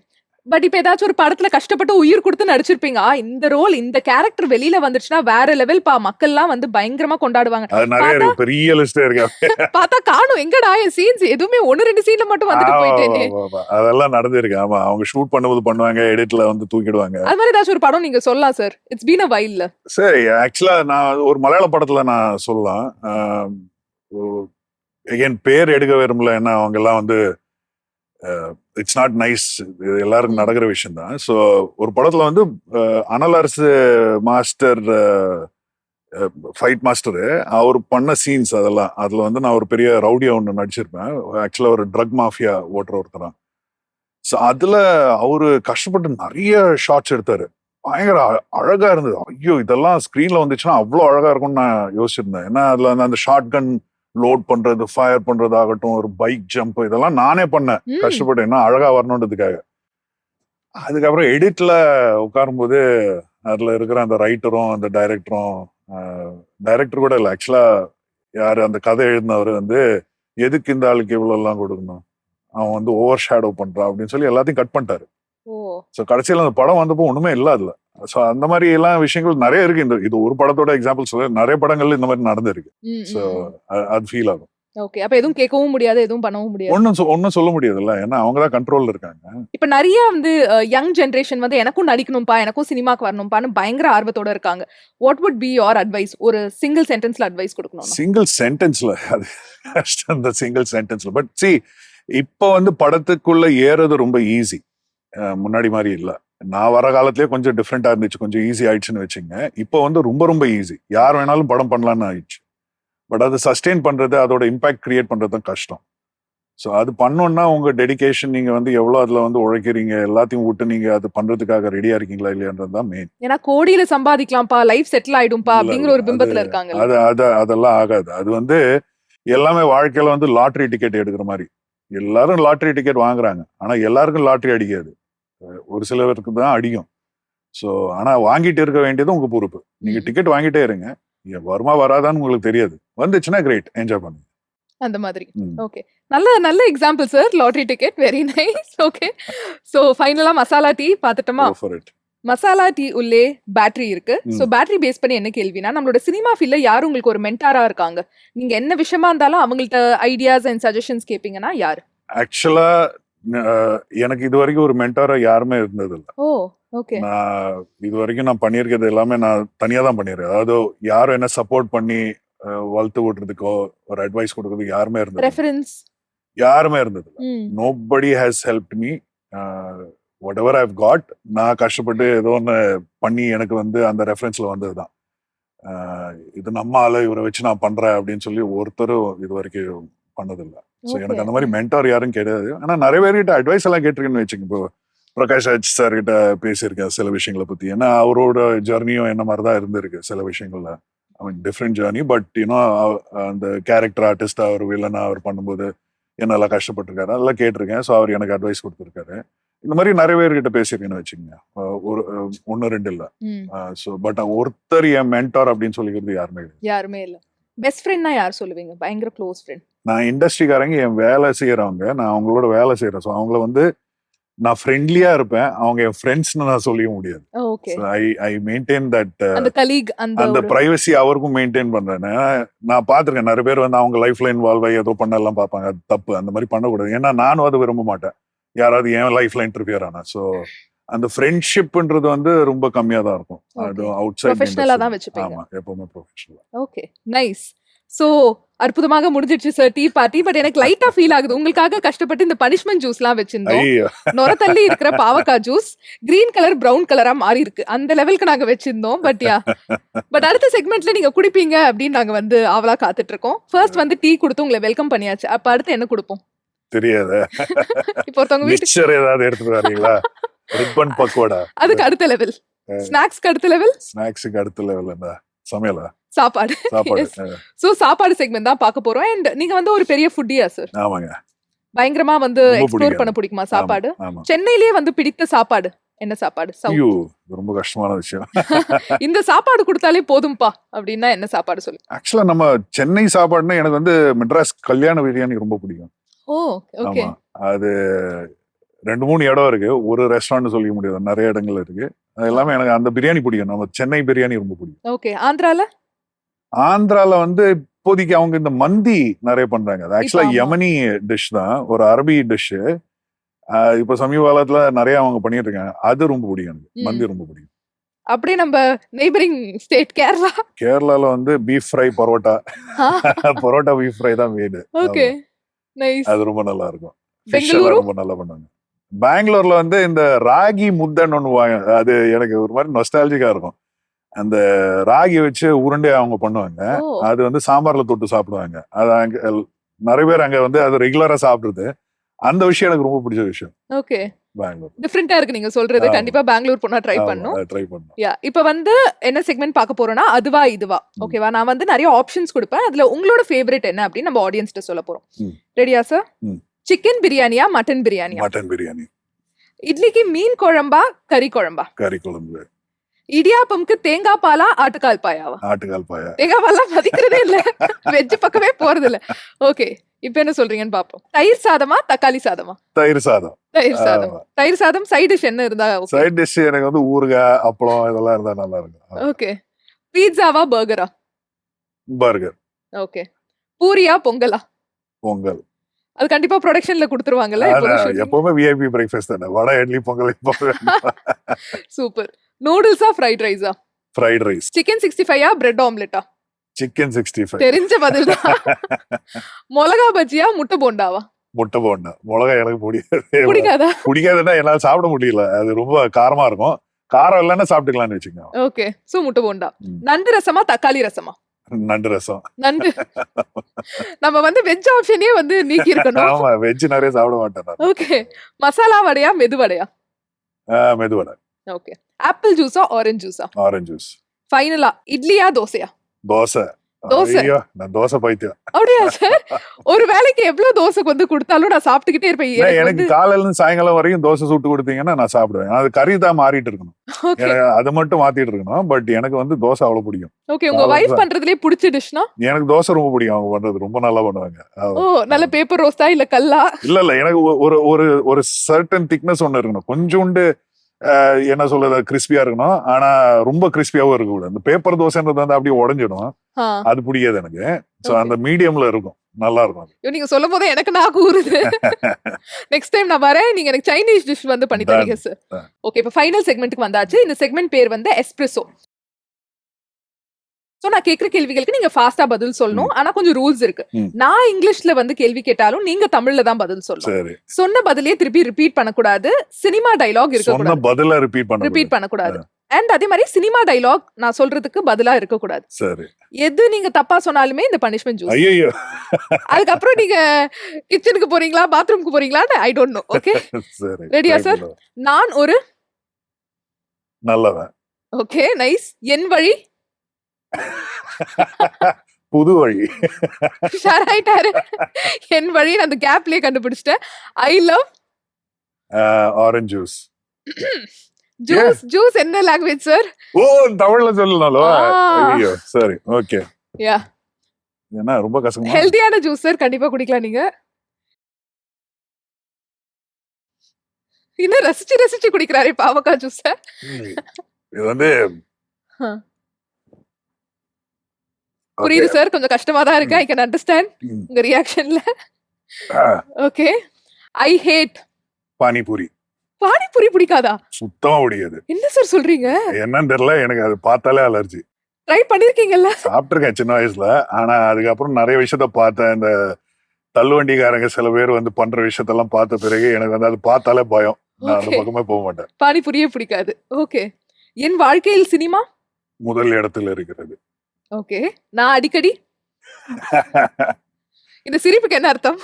பட் இப்ப ஏதாச்சும் ஒரு படத்துல கஷ்டப்பட்டு உயிர் கொடுத்து நடிச்சிருப்பீங்க, இந்த ரோல் இந்த கேரக்டர் வெளியில வந்துச்சுன்னா வேற லெவல் பா, மக்கள் எல்லாம் வந்து பயங்கரமா கொண்டாடுவாங்க. அது நிறைய இருக்கு, பெரிய லிஸ்டே இருக்கு. பார்த்தா காணும் எங்கடா என் சீன்ஸ், எதுவுமே 1-2 சீன்ல மட்டும் வந்துட்டு போயிட்டேனே. அதெல்லாம் நடந்திருக்கு. ஆமா, அவங்க ஷூட் பண்ணும்போது பண்ணுவாங்க, எடிட்ல வந்து தூக்கிடுவாங்க. அது மாதிரி ஏதாச்சும் ஒரு படம் நீங்க சொல்லலாம் sir. It's been a while. சரி, ஆக்சுவலா நான் ஒரு மலையாள படத்துல நான் சொல்லலாம். என் பேர் எடுக்க விரும்பல, ஏன்னா அவங்க எல்லாம் வந்து இட்ஸ் நாட் நைஸ், எல்லாருக்கும் நடக்கிற விஷயம் தான். ஸோ ஒரு படத்துல வந்து அனல் அரசு மாஸ்டர், ஃபைட் மாஸ்டரு, அவர் பண்ண சீன்ஸ் அதெல்லாம், அதுல வந்து நான் ஒரு பெரிய ரவுடியா ஒன்று நடிச்சிருப்பேன். ஆக்சுவலா ஒரு ட்ரக் மாஃபியா ஓட்டுற ஒருத்தர். ஸோ அதுல அவரு கஷ்டப்பட்டு நிறைய ஷாட்ஸ் எடுத்தாரு. பயங்கர அழகா இருந்தது. ஐயோ, இதெல்லாம் ஸ்கிரீன்ல வந்துச்சுன்னா அவ்வளோ அழகா இருக்கும்னு நான் யோசிச்சிருந்தேன். ஏன்னா அதுல அந்த ஷார்ட் கன் லோட் பண்றது, ஃபயர் பண்றது ஆகட்டும், ஒரு பைக் ஜம்ப், இதெல்லாம் நானே பண்ணேன் கஷ்டப்பட்டு, என்ன அழகா வரணுன்றதுக்காக. அதுக்கப்புறம் எடிட்ல உட்காரும்போது அதுல இருக்கிற அந்த ரைட்டரும் அந்த டைரக்டரும், டைரக்டர் கூட இல்லை ஆக்சுவலா, யாரு அந்த கதை எழுதினவர் வந்து எதுக்கு இந்த ஆளுக்கு இவ்வளவு எல்லாம் கொடுக்கணும், அவன் வந்து ஓவர் ஷேடோ பண்றான் அப்படின்னு சொல்லி எல்லாத்தையும் கட் பண்ணிட்டாரு. ஸோ கடைசியில் அந்த படம் வந்தப்போ ஒண்ணுமே இல்லை அதுல. ஸோ அந்த மாதிரி எல்லாம் விஷயங்கள் நிறைய இருக்கு. இது ஒரு படத்தோட எக்ஸாம்பிள் சொல்ல, நிறைய படங்கள்ல இந்த மாதிரி நடந்திருக்கு. ஸோ அது ஃபீல் ஆகும். ஓகே. அப்ப எதுவும் கேட்கவும் முடியாது, எதுவும் பண்ணவும் முடியாது. ஒன்னும் சொல்ல முடியாதுல்ல, ஏன்னா அவங்க தான் கண்ட்ரோல்ல இருக்காங்க. இப்ப நிறைய வந்து யங் ஜெனரேஷன் வந்து எனக்கும் நடிக்கணும்பா, எனக்கும் சினிமாக்கு வரணும்பான்னு பயங்கர ஆர்வத்தோட இருக்காங்க. What would be your advice? ஒரு சிங்கிள் சென்டென்ஸ்ல அட்வைஸ் கொடுக்கணும். சிங்கிள் சென்டென்ஸ்ல அது கஷ்டம், அந்த சிங்கிள் சென்டென்ஸ்ல. பட் சி, இப்போ வந்து படத்துக்குள்ள ஏறது ரொம்ப ஈஸி, முன்னாடி மாதிரி இல்ல. நான் வர காலத்திலேயே கொஞ்சம் டிஃப்ரெண்டா இருந்துச்சு, கொஞ்சம் ஈஸி ஆயிடுச்சுன்னு வச்சுங்க. இப்போ வந்து ரொம்ப ரொம்ப ஈஸி, யார் வேணாலும் படம் பண்ணலான்னு ஆயிடுச்சு. பட் அது சஸ்டெயின் பண்றது, அதோட இம்பாக்ட் கிரியேட் பண்றது தான் கஷ்டம். ஸோ அது பண்ணோம்னா உங்க டெடிகேஷன், நீங்க வந்து எவ்வளவு அதுல வந்து உழைக்கிறீங்க, எல்லாத்தையும் விட்டு நீங்க அது பண்றதுக்காக ரெடியா இருக்கீங்களா இல்லையான்றது தான் மெயின். ஏன்னா கோடியில சம்பாதிக்கலாம்ப்பா, லைஃப் செட்டில் ஆயிடும்பா அப்படிங்கிற ஒரு பிம்பத்துல இருக்காங்க. அதெல்லாம் ஆகாது. அது வந்து எல்லாமே வாழ்க்கையில வந்து லாட்டரி டிக்கெட் எடுக்கிற மாதிரி. எல்லாரும் லாட்டரி டிக்கெட் வாங்குறாங்க, ஆனா எல்லாருக்கும் லாட்டரி அடிக்காது, ஒரு சிலருக்கு தான் அடிக்கும். ஸோ ஆனா வாங்கிட்டு இருக்க வேண்டியது உங்க பொறுப்பு. நீங்க டிக்கெட் வாங்கிட்டே இருங்க, வருமா வராதான்னு உங்களுக்கு தெரியாது. வந்துச்சுன்னா கிரேட், என்ஜாய் பண்ணுங்க. அந்த மாதிரி. ஓகே, நல்ல example sir, lottery ticket, very nice. Okay, so ஃபைனலா மசாலா டீ பாத்துட்டோமா? மசாலா டீ உள்ளே பேட்டரி இருக்கு. சோ பேட்டரி பேஸ் பண்ணி என்ன கேள்வினா, நம்மளோட சினிமா ஃபீல்ட்ல யாரும் உங்களுக்கு ஒரு மென்டாரா இருக்காங்க, நீங்க என்ன விஷயமா இருந்தாலும் அவங்கள்ட்ட ஐடியாஸ் அண்ட் சஜஷன்ஸ் கேப்பீங்கன்னா யாரு? ஆக்சுவலா எனக்கு இது வரைக்கும் ஒரு மென்டாரா யாருமே இருந்தது இல்ல. ஓ ஓகே நான் இது வரைக்கும் நான் பண்ணியிருக்கிறது எல்லாமே நான் தனியா தான் பண்ணிருக்கேன். அதாவது யாரும் என்ன சப்போர்ட் பண்ணி வளர்த்து விடுறதுக்கோ ஒரு அட்வைஸ் கொடுக்கறதுக்கு யாருமே இருந்தது ரெஃபரன்ஸ் யாருமே இருந்தது nobody has helped me. What ever I've got நான் கஷ்டப்பட்டு ஏதோ ஒன்று பண்ணி எனக்கு வந்து அந்த ரெஃபரன்ஸ்ல வந்ததுதான். இது நம்ம ஆளு இவரை வச்சு நான் பண்றேன் அப்படின்னு சொல்லி ஒருத்தரும் இது வரைக்கும் பண்ணதில்லை. ஸோ எனக்கு அந்த மாதிரி மென்டார் யாரும் கிடையாது. ஆனா நிறைய பேர்கிட்ட அட்வைஸ் எல்லாம் கேட்டிருக்கேன்னு வச்சுங்க. இப்போ பிரகாஷ் ராஜ் சார் கிட்ட பேசியிருக்கேன் சில விஷயங்களை பத்தி. ஏன்னா அவரோட ஜர்னியும் என்ன மாதிரி தான் இருந்திருக்கு சில விஷயங்கள்ல. I mean different journey. But you know அந்த கேரக்டர் ஆர்டிஸ்டா அவர் வில்லனா அவர் பண்ணும்போது என்னெல்லாம் கஷ்டப்பட்டிருக்காரு அதெல்லாம் கேட்டிருக்கேன். ஸோ அவர் எனக்கு அட்வைஸ் கொடுத்துருக்காரு. இந்த மாதிரி நிறைய பேர்கிட்ட பேசியிருக்கேன்னு வச்சுக்கோங்க. ஒரு 1-2 இல்ல. ஸோ பட் ஒருத்தர் என் மென்டார் அப்படின்னு சொல்லிக்கிறது யாருமே இல்ல. பெஸ்ட் ஃப்ரெண்ட்னா யார் சொல்லுவீங்க? பயங்கர க்ளோஸ் ஃப்ரெண்ட். நான் இண்டஸ்ட்ரிக்காரங்க என் வேலை செய்யறவங்க, நான் அவங்களோட வேலை செய்யறேன். ஸோ அவங்கள வந்து நான் ஃப்ரெண்ட்லியா இருப்பேன். அவங்க என் ஃப்ரெண்ட்ஸ்னு நான் சொல்லிக்க முடியாது. ஓகே ஐ மெயின்டைன் தட் அந்த கலீக் அந்த பிரைவசி அவருக்கும் மெயின்டைன் பண்றேன். நான் பார்த்திருக்கேன் நிறைய பேர் வந்து அவங்க லைஃப்ல இன்வால்வ் ஆகி ஏதோ பண்ணலாம் பார்ப்பாங்க. அது தப்பு. அந்த மாதிரி பண்ணக்கூடாது. ஏன்னா நானும் அதை விரும்ப மாட்டேன் யாராவது என் லைஃப்ல இன்டர்ஃபியர் ஆனா. ஸோ அந்த ஃப்ரெண்ட்ஷிப்ன்றது வந்து ரொம்ப கம்மியா தான் இருக்கும். அது அவுட் சைட் ப்ரொஃபஷனலா தான் வச்சுப்பீங்க. ஆமா, எப்பவுமே ப்ரொஃபஷனல். Okay nice. சோ அற்புதமாக முடிஞ்சிடுச்சு சார் டீ பார்ட்டி. பட் எனக்கு லைட்டா ஃபீல் ஆகுது உங்களுக்காக கஷ்டப்பட்டு இந்த பனிஷ்மெண்ட் ஜூஸ்லாம் வச்சிருந்தோம். நொர தள்ளி இருக்கிற பாவக்காய் ஜூஸ் கிரீன் கலர் பிரவுன் கலரா மாறி இருக்கு. அந்த லெவலுக்கு நாங்க வச்சிருந்தோம். பட் அடுத்த செக்மெண்ட்ல நீங்க குடிப்பீங்க அப்படின்னு நாங்க வந்து ஆவலா காத்துட்டு இருக்கோம். ஃபர்ஸ்ட் வந்து டீ கொடுத்து உங்களை வெல்கம் பண்ணியாச்சு. அப்ப அடுத்து என்ன கொடுப்போம் தெரியாது. இப்போ ஒருத்தவங்க மிக்சர் ஏதாவது எடுத்துட்டு வரீங்களா? ரிப்பன் பக்கோடா அதுக்கு அடுத்த லெவல். ஸ்நாக்ஸ்க்கு அடுத்த லெவல். ஸ்நாக்ஸ்க்கு அடுத்த லெவல் என்ன? சமையலா? சாப்பாடு. சோ சாப்பாடு செக்மெண்ட் தான் பார்க்க போறோம். அண்ட் நீங்க வந்து ஒரு பெரிய ஃபுட்டியா சார்? ஆமாங்க. பயங்கரமா வந்து எக்ஸ்ப்ளோர் பண்ண பிடிக்குமா சாப்பாடு? சென்னையிலேயே வந்து பிடித்த சாப்பாடு என்ன சாப்பாடு? ஐயோ ரொம்ப கஷ்டமான விஷயம். இந்த சாப்பாடு கொடுத்தாலே போதும்பா அப்படின்னா என்ன சாப்பாடு சொல்லு? ஆக்சுவலா நம்ம சென்னை சாப்பாடுன்னா எனக்கு வந்து மெட்ராஸ் கல்யாண பிரியாணி ரொம்ப பிடிக்கும். ஓ ஓகே. அது 2-3 இடம் இருக்கு. ஒரு ரெஸ்டாரண்ட் சொல்லிக்க முடியாது, நிறைய இடங்கள் இருக்கு. அது எல்லாமே எனக்கு அந்த பிரியாணி பிடிக்கும். நம்ம சென்னை பிரியாணி ரொம்ப பிடிக்கும். ஓகே. ஆந்திரால வந்து இப்போதைக்கு அவங்க இந்த மந்தி நிறைய பண்றாங்க. அது ஆக்சுவலா யமனி டிஷ் தான், ஒரு அரபி டிஷ். இப்ப சமீப காலத்துல நிறைய அவங்க பண்ணிட்டு இருக்காங்க. அது ரொம்ப பிடிக்கும் எனக்கு. மந்தி ரொம்ப பிடிக்கும். அப்படியே நம்ம நெய்பரிங் ஸ்டேட் கேரளால வந்து beef fry parotta beef fry தான் வீடு. Okay nice. அது ரொம்ப நல்லா இருக்கும். ரொம்ப நல்லா பண்ணுவாங்க. பெங்களூர்ல வந்து இந்த ராகி முத்தைன்னு ஒண்ணு வாங்க. அது எனக்கு ஒரு மாதிரி நொஸ்டாலஜிக்கா இருக்கும். அந்த ராகி வச்சு உருண்டை அவங்க பண்ணுவாங்க. அது வந்து சாம்பார்ல தொட்டு சாப்பிடுவாங்க. அது அங்க நிறைய பேர் அங்க வந்து அது ரெகுலரா சாப்பிடுறது. அந்த விஷயம் எனக்கு ரொம்ப பிடிச்ச விஷயம். ஓகே. பெங்களூர் டிஃபரெண்டா இருக்கு நீங்க சொல்றது. கண்டிப்பா பெங்களூர் போனா ட்ரை பண்ணனும். யா இப்போ வந்து என்ன செக்மெண்ட் பார்க்க போறோம்னா அதுவா இதுவா. ஓகேவா? நான் வந்து நிறைய ஆப்ஷன்ஸ் கொடுப்பேன். அதுல உங்களோட ஃபேவரட் என்ன அப்படின்னு நம்ம ஆடியன்ஸ்ட்ட சொல்ல போறோம். ரெடியா சார்? சிக்கன் பிரியாணியா மட்டன் பிரியாணியா? மட்டன் பிரியாணி. இட்லிக்கு மீன் குழம்பா கறி குழம்பா? கறி குழம்பு. இடியாப்பம்க்கு தேங்காய் பாலா ஆட்டுக்கால் பாயாவா? ஆட்டுக்கால் பாயா. தேங்காய் பாலாம் மதிக்கிறதே இல்ல. வெஜ் பக்கமே போறது இல்ல. ஓகே இப்போ என்ன சொல்றீங்கன்னு பாப்போம். தயிர் சாதமா தக்காளி சாதமா? தயிர் சாதம். தயிர் சாதம் சைட் டிஷ் என்ன இருந்தா? சைட் டிஷ் எனக்கு வந்து ஊறுகாய் அப்பளம் இதெல்லாம் இருந்தா நல்லா இருக்கும். ஓகே. பீட்சாவா பர்கரா? பர்கர். ஓகே. பூரியா பொங்கலா? பொங்கல். அது கண்டிப்பா ப்ரொடக்ஷன்ல கொடுத்துருவாங்கல்ல. எப்பவுமே விஐபி பிரேக்ஃபாஸ்ட் தானே. வடை இட்லி பொங்கல். சூப்பர். நூடுல்ஸா ஃப்ரைட் ரைஸா? Fried rice. சிக்கன் 65யா பிரெட் ஆம்லெட்டா? சிக்கன் 65. தெரிஞ்ச பதில் தான். மிளகா பஜ்ஜியா முட்டை போண்டாவா? முட்டை போண்டா. மிளகா எனக்கு பிடிக்காதா? பிடிக்காதுன்னா என்னால சாப்பிட முடியல. அது ரொம்ப காரமா இருக்கும். காரம் இல்லைன்னா சாப்பிட்டுக்கலாம்னு வச்சுக்கோங்க. ஓகே. சோ முட்டை போண்டா. நண்டு ரசமா தக்காளி ரசமா? நண்டு ரசம். நண்டு. நம்ம வந்து வெஜ் ஆப்ஷனே வந்து நீக்கி இருக்கணும். ஆமா, வெஜ் நிறைய சாப்பிட மாட்டேன். ஓகே. மசாலா வடையா மெது வடையா? மெது வடை. ஓகே. ஆப்பிள் ஜூஸா ஆரஞ்சு ஜூஸா? Orange juice. ஃபைனலா இட்லியா தோசையா? தோசை. ஐயோ நான் தோசை பைத்தியம். அப்படியா சார்? ஒரு வேளைக்கு எவ்வளவு தோசை வந்து கொடுத்தாலும் நான் சாப்பிட்டுக்கிட்டே இருப்பேன். எனக்கு காலையில இருந்து சாயங்காலம் வரைக்கும் தோசை சுட்டு கொடுத்தீங்கன்னா நான் சாப்பிடுவேன். அது கறி தான் மாறிட்டு இருக்கணும். அது மட்டும் மாத்திட்டு இருக்கணும். பட் எனக்கு வந்து தோசை அவ்வளவு பிடிக்கும். ஓகே. உங்க வைஃப் பண்றதுலயே பிடிச்ச டிஷ்னா? எனக்கு தோசை ரொம்ப பிடிக்கும். அவங்க பண்றது ரொம்ப நல்லா பண்ணுவாங்க. ஓ நல்ல பேப்பர் ரோஸ்டா இல்ல கல்லா? இல்ல எனக்கு ஒரு சர்டன் திக்னஸ் ஒண்ணு இருக்கணும். கொஞ்சோண்டு என்ன சொல்றது கிறிஸ்பியா இருக்கணும். ஆனா ரொம்ப கிறிஸ்பியாவும் இருக்க கூடாது. இந்த பேப்பர் தோசைன்றது வந்து அப்படியே உடஞ்சிடும். அது பிடிக்காது எனக்கு. சோ அந்த மீடியம்ல இருக்கும். நல்லா இருக்கும். ஐயோ, நீங்க சொல்லும் போதே எனக்கு நாக்கு ஊறுது. நெக்ஸ்ட் டைம் நான் வரேன், நீங்க எனக்கு சைனீஸ் டிஷ் வந்து பண்ணி தரீங்க சார். Done. ஓகே, இப்போ ஃபைனல் செக்மெண்ட்டுக்கு வந்தாச்சு. இந்த செக்மெண்ட் பேர் வந்து எஸ்பிரஸோ. சோ நான் கேக்குற கேள்விகளுக்கு நீங்க ஃபாஸ்டா பதில் சொல்லணும். ஆனா கொஞ்சம் ரூல்ஸ் இருக்கு. ம். நான் இங்கிலீஷ்ல வந்து கேள்வி கேட்டாலும் நீங்க தமிழ்ல தான் பதில் சொல்லணும். சரி, சொன்ன பதிலே திருப்பி ரிப்பீட் பண்ணக்கூடாது. சினிமா டயலாக் இருக்க சொன்ன கூடாது. பதில ரிப்பீட் ரிப்பீட் பண்ணக்கூடாது. அண்ட் அதே மாதிரி சினிமா டயலாக் நான் சொல்றதுக்கு பதிலா இருக்க கூடாது. சரி. எது நீங்க தப்பா சொன்னாலுமே இந்த பனிஷ்மெண்ட் ஜூஸ். ஐயோ, அதுக்கப்புறம் நீங்க கிச்சனுக்கு போறீங்களா பாத்ரூம்க்கு போறீங்களான்னு ஐ டோன்ட் நோ. ஓகே, சரி. ரெடியா சார்? நான் ஒரு நல்லவன். Okay nice. என் வழி புது வழி. ஷேர் ஆயிட்டாரு. என் வழி அந்த கேப்லயே கண்டுபிடிச்சிட்டேன். I love orange juice. Juice. Juice என்ன லாங்குவேஜ் சார்? ஓ, தமிழ்ல சொல்லணும். ஆ. ஐயோ, சரி, ஓகே. யா, என்ன ரொம்ப கஷ்டமா? ஹெல்தியான ஜூஸ் சார், கண்டிப்பா குடிக்கலாம் நீங்க. இன்னும் ரசிச்சு ரசிச்சு குடிக்கிறாரே பாவக்காய் ஜூஸ். இது வந்து புரியுது சார், கொஞ்சம் கஷ்டமா தான் இருக்கு. ஐ கேன் அண்டர்ஸ்டாண்ட் ம். உங்க ரியாக்ஷன்ல. Ah, okay, I hate panipuri panipuri. பிடிக்காதா? சுத்தமா முடியாது. என்ன சார் சொல்றீங்க? என்னன்னு தெரியல, எனக்கு அது பார்த்தாலே அலர்ஜி. ட்ரை பண்ணிருக்கீங்கல்ல? சாப்பிட்டிருக்கேன் சின்ன வயசுல. ஆனா அதுக்கப்புறம் நிறைய விஷயத்த பார்த்தேன். இந்த தள்ளுவண்டிக்காரங்க சில பேர் வந்து பண்ற விஷயத்தெல்லாம் பார்த்த பிறகு எனக்கு வந்து அது பார்த்தாலே பயம். நான் அந்த Okay. பக்கமே போக மாட்டேன். பானிபூரியே பிடிக்காது. ஓகே, என் வாழ்க்கையில் சினிமா. முதல் இடத்துல இருக்கிறது. ஓகே, நான் அடிக்கடி. இந்த சிரிப்புக்கு என்ன அர்த்தம்?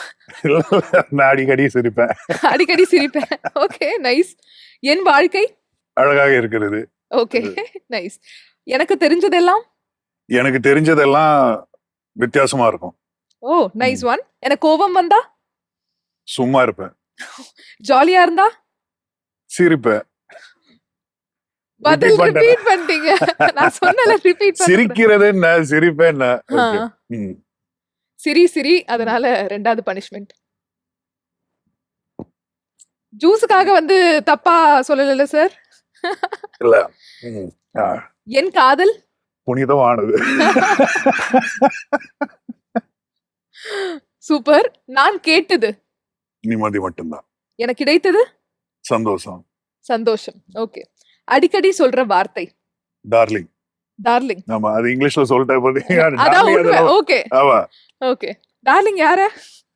நான் அடிக்கடி சிரிப்பேன். அடிக்கடி சிரிப்பேன். Okay nice. என் வாழ்க்கை. அழகாக இருக்கிறது. Okay nice. எனக்கு தெரிஞ்சதெல்லாம். எனக்கு தெரிஞ்சதெல்லாம் வித்தியாசமா இருக்கும். ஓ நைஸ் ஒன். எனக்கு கோபம் வந்தா. சும்மா இருப்பேன். ஜாலியா இருந்தா. சிரிப்பேன். பதில் Repeat பண்ணிட்டேன். ரிப்பீட் பண்ணிட்டீங்க. நான் சொன்னல ரிப்பீட் பண்ண. சிரிக்கிறது என்ன, சிரிப்பேன் என்ன. Okay. ம். சிரி சிரி, அதனால ரெண்டாவது பனிஷ்மெண்ட். ஜூஸுக்காக வந்து தப்பா சொல்லல சார். இல்ல. ம். ஆ, என் காதல். புனிதமானது. சூப்பர். நான் கேட்டது. நிம்மதி மட்டும்தான். எனக்கு கிடைத்தது சந்தோஷம். சந்தோஷம். ஓகே, அடிக்கடி சொல்ற வார்த்தை. டார்லிங். டார்லிங். ஆமா, அது இங்கிலீஷ்ல சொல்லிட்டேன் பாத்தீங்க. அதான் உண்மை. ஓகே ஆமா. ஓகே, டார்லிங் யார?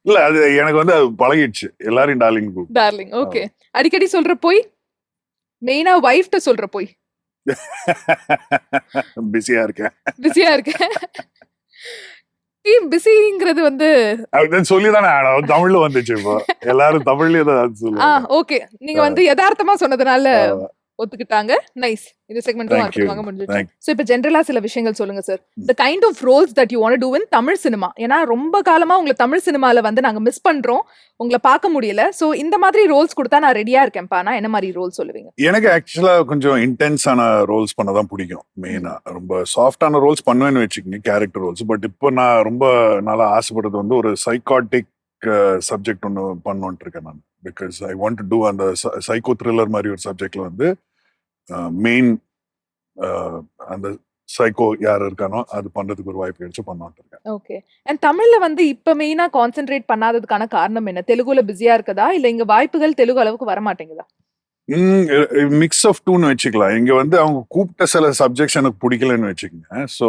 இல்ல, அது எனக்கு வந்து அது பழகிடுச்சு. எல்லாரையும் டார்லிங் கூப்பிட்டு. டார்லிங். ஓகே, அடிக்கடி சொல்ற பொய். மெயினா வைஃப்ட்ட சொல்ற பொய். பிஸியா இருக்கேன். பிஸியா இருக்கேன். டீம் பிஸிங்கிறது வந்து அப்படின்னு சொல்லிதானே தமிழ்ல வந்துச்சு. இப்போ எல்லாரும் தமிழ்லயே தான் சொல்லுவாங்க. ஓகே, நீங்க வந்து யதார்த்தமா சொன்னதுனால ஆமா. ஒத்துக்கிட்டாங்க. நைஸ். இந்த செக்மெண்ட்டும் Thank you. அற்புதமாக முடிஞ்சிச்சு. Thank சோ இப்போ ஜெனரலா சில விஷயங்கள் சொல்லுங்க sir. The kind of roles that you want to do in Tamil cinema. ஏன்னா ரொம்ப காலமா உங்களை தமிழ் சினிமால வந்து நாங்க மிஸ் பண்றோம், உங்களை பார்க்க முடியல. சோ இந்த மாதிரி ரோல்ஸ் கொடுத்தா நான் ரெடியா இருக்கேன்ப்பா. நான் என்ன மாதிரி ரோல் சொல்லுவீங்க? எனக்கு ஆக்சுவலா கொஞ்சம் இன்டென்ஸான ரோல்ஸ் பண்ணதான் பிடிக்கும். மெயினா ரொம்ப சாஃப்டான ரோல்ஸ் பண்ணுவேன்னு வச்சுக்கோங்க, கேரக்டர் ரோல்ஸ். பட் இப்போ நான் ரொம்ப நாளா ஆசைப்படுறது வந்து ஒரு சைக்காட்டிக் சப்ஜெக்ட் ஒன்று பண்ணோன்ட்டு இருக்கேன் நான். Because I want to do அந்த சைக்கோ த்ரில்லர் மாதிரி ஒரு சப்ஜெக்ட்ல வந்து மெயின் அந்த சைக்கோ யார் இருக்கானோ அது பண்றதுக்கு ஒரு வாய்ப்பு கிடைச்சு பண்ணோன்ட்டு இருக்கேன். ஓகே. அண்ட் தமிழ்ல வந்து இப்ப மெயினா கான்சென்ட்ரேட் பண்ணாததுக்கான காரணம் என்ன? தெலுங்குல பிஸியா இருக்கதா, இல்ல இங்க வாய்ப்புகள் தெலுங்கு அளவுக்கு வர மாட்டேங்குதா? மிக்ஸ் ஆஃப் டூன்னு வச்சுக்கலாம். இங்க வந்து அவங்க கூப்பிட்ட சில சப்ஜெக்ட்ஸ் எனக்கு பிடிக்கலன்னு வச்சுக்கோங்க. ஸோ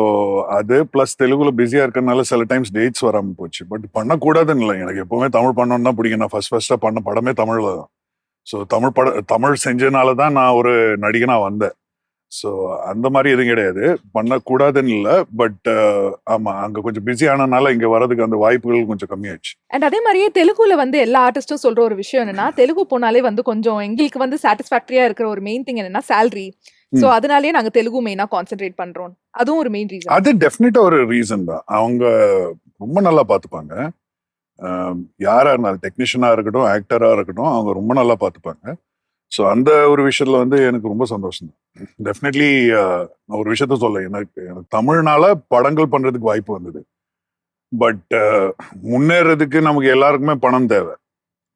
அது பிளஸ் தெலுங்குல பிஸியா இருக்கறனால சில டைம்ஸ் டேட்ஸ் வராம போச்சு. பட் பண்ணக்கூடாதுன்னு இல்லை, எனக்கு எப்பவுமே தமிழ் பண்ணணும்னு தான் பிடிக்கும். நான் ஃபர்ஸ்டா பண்ண படமே தமிழ்ல தான். ஸோ தமிழ் செஞ்சனால தான் நான் ஒரு நடிகனா வந்தேன். ஸோ அந்த மாதிரி எதுவும் கிடையாது, பண்ணக்கூடாதுன்னு இல்லை. பட் ஆமா, அங்க கொஞ்சம் பிஸி ஆனனால இங்க வர்றதுக்கு அந்த வாய்ப்புகள் கொஞ்சம் கம்மியாச்சு. அண்ட் அதே மாதிரியே தெலுங்குல வந்து எல்லா ஆர்டிஸ்டும் சொல்ற ஒரு விஷயம் என்னன்னா, தெலுங்கு போனாலே வந்து கொஞ்சம் எங்களுக்கு வந்து சாட்டிஸ்ஃபேக்டரியா இருக்கிற ஒரு மெயின் திங் என்னன்னா சேலரி. சோ அதனாலேயே நாங்க தெலுங்கு மெயினா கான்சென்ட்ரேட் பண்றோம். அதுவும் ஒரு மெயின் ரீசன். அது டெஃபினட்டா ஒரு ரீசன் தான். அவங்க ரொம்ப நல்லா பார்த்துப்பாங்க. யாரா இருந்தாலும், டெக்னீஷியனா இருக்கட்டும், ஆக்டரா இருக்கட்டும், அவங்க ரொம்ப நல்லா பார்த்துப்பாங்க. ஸோ அந்த ஒரு விஷயத்துல வந்து எனக்கு ரொம்ப சந்தோஷம் தான். டெஃபினெட்லி நான் ஒரு விஷயத்த சொல்ல, எனக்கு தமிழ்னால படங்கள் பண்றதுக்கு வாய்ப்பு வந்தது. பட் முன்னேறதுக்கு நமக்கு எல்லாருக்குமே பணம் தேவை.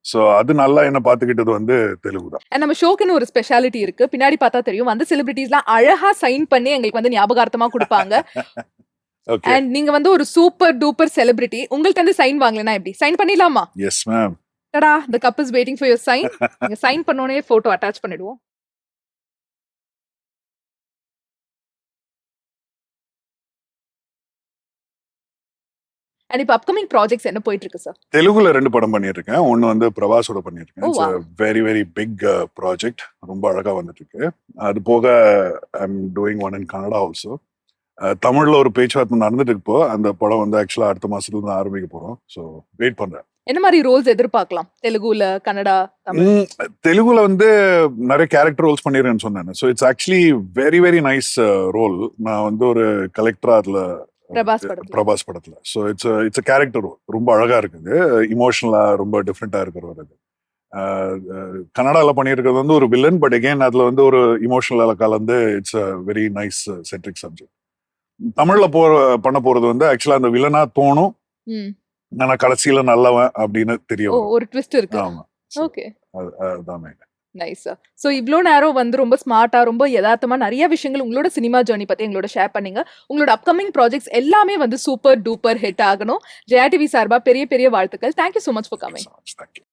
ஸோ அது நல்லா என்ன பார்த்துக்கிட்டது வந்து தெலுங்கு தான். நம்ம ஷோக்குன்னு ஒரு ஸ்பெஷாலிட்டி இருக்கு. பின்னாடி பார்த்தா தெரியும், வந்து செலிபிரிட்டிஸ்லாம் அழகா சைன் பண்ணி எங்களுக்கு வந்து ஞாபகார்த்தமா கொடுப்பாங்க. ஓகே அண்ட் நீங்க வந்து ஒரு சூப்பர் டூப்பர் செலிபிரிட்டி. உங்கள்ட்ட இருந்து சைன் வாங்கலனா எப்படி? சைன் பண்ணிடலாமா? Yes ma'am. டடா! the cup is waiting for your sign. நீங்க சைன் பண்ணோனே போட்டோ அட்டாச் பண்ணிடுவோம். அண்ட் இப்ப அப்கமிங் ப்ராஜெக்ட்ஸ் என்ன போயிட்டு இருக்கு சார்? தெலுங்குல 2 படம் பண்ணியிருக்கேன். ஒன்னு வந்து பிரபாஸோட பண்ணியிருக்கேன். Oh, it's wow. Very very big project. ரொம்ப அழகா வந்துட்டு இருக்கு. அது போக I am doing one in Kannada also. தமிழ்ல ஒரு பேச்சுவார்த்தை நடந்துட்டு இப்போ. அந்த படம் வந்து ஆக்சுவலா அடுத்த மாசத்துல இருந்து ஆரம்பிக்க போறோம். ஸோ வெயிட் பண்றேன். என்ன மாதிரி ரோல்ஸ் எதிர்பார்க்கலாம்? தெலுங்குல, கன்னடா, தமிழ்? தெலுங்குல வந்து நிறைய கேரக்டர் ரோல்ஸ் பண்ணிருக்கேன்னு சொன்னேன். So it's actually very very nice role. நான் வந்து ஒரு கலெக்டரா அதுல பிரபாஸ் படத்துல. So it's character role. ரொம்ப அழகா இருக்குது. இமோஷனலா ரொம்ப டிஃப்ரெண்டா இருக்கிற ஒரு இது. கன்னடால பண்ணியிருக்கிறது வந்து ஒரு வில்லன். பட் அகெயின் அதுல வந்து ஒரு இமோஷனல் கலந்து it's very nice centric subject. தமிழ்ல பண்ண போறது வந்து ஆக்சுவலா அந்த வில்லனா தோணும். ஆனா கடைசியில நல்லவன் அப்படின்னு தெரிய வரும். ஒரு ட்விஸ்ட் இருக்கு. ஆமா. ஓகே. அதுதான் main. Nice sir. ஸோ இவ்வளோ நேரம் வந்து ரொம்ப ஸ்மார்ட்டா, ரொம்ப யதார்த்தமா நிறைய விஷயங்கள் உங்களோட சினிமா ஜேர்னி பத்தி எங்களோட ஷேர் பண்ணீங்க. உங்களோட அப்கமிங் ப்ராஜெக்ட்ஸ் எல்லாமே வந்து சூப்பர் டூப்பர் ஹிட் ஆகணும். ஜெயா டிவி சார்பா பெரிய பெரிய வாழ்த்துக்கள். Thank you so much for coming. Thank you so much. Thank you.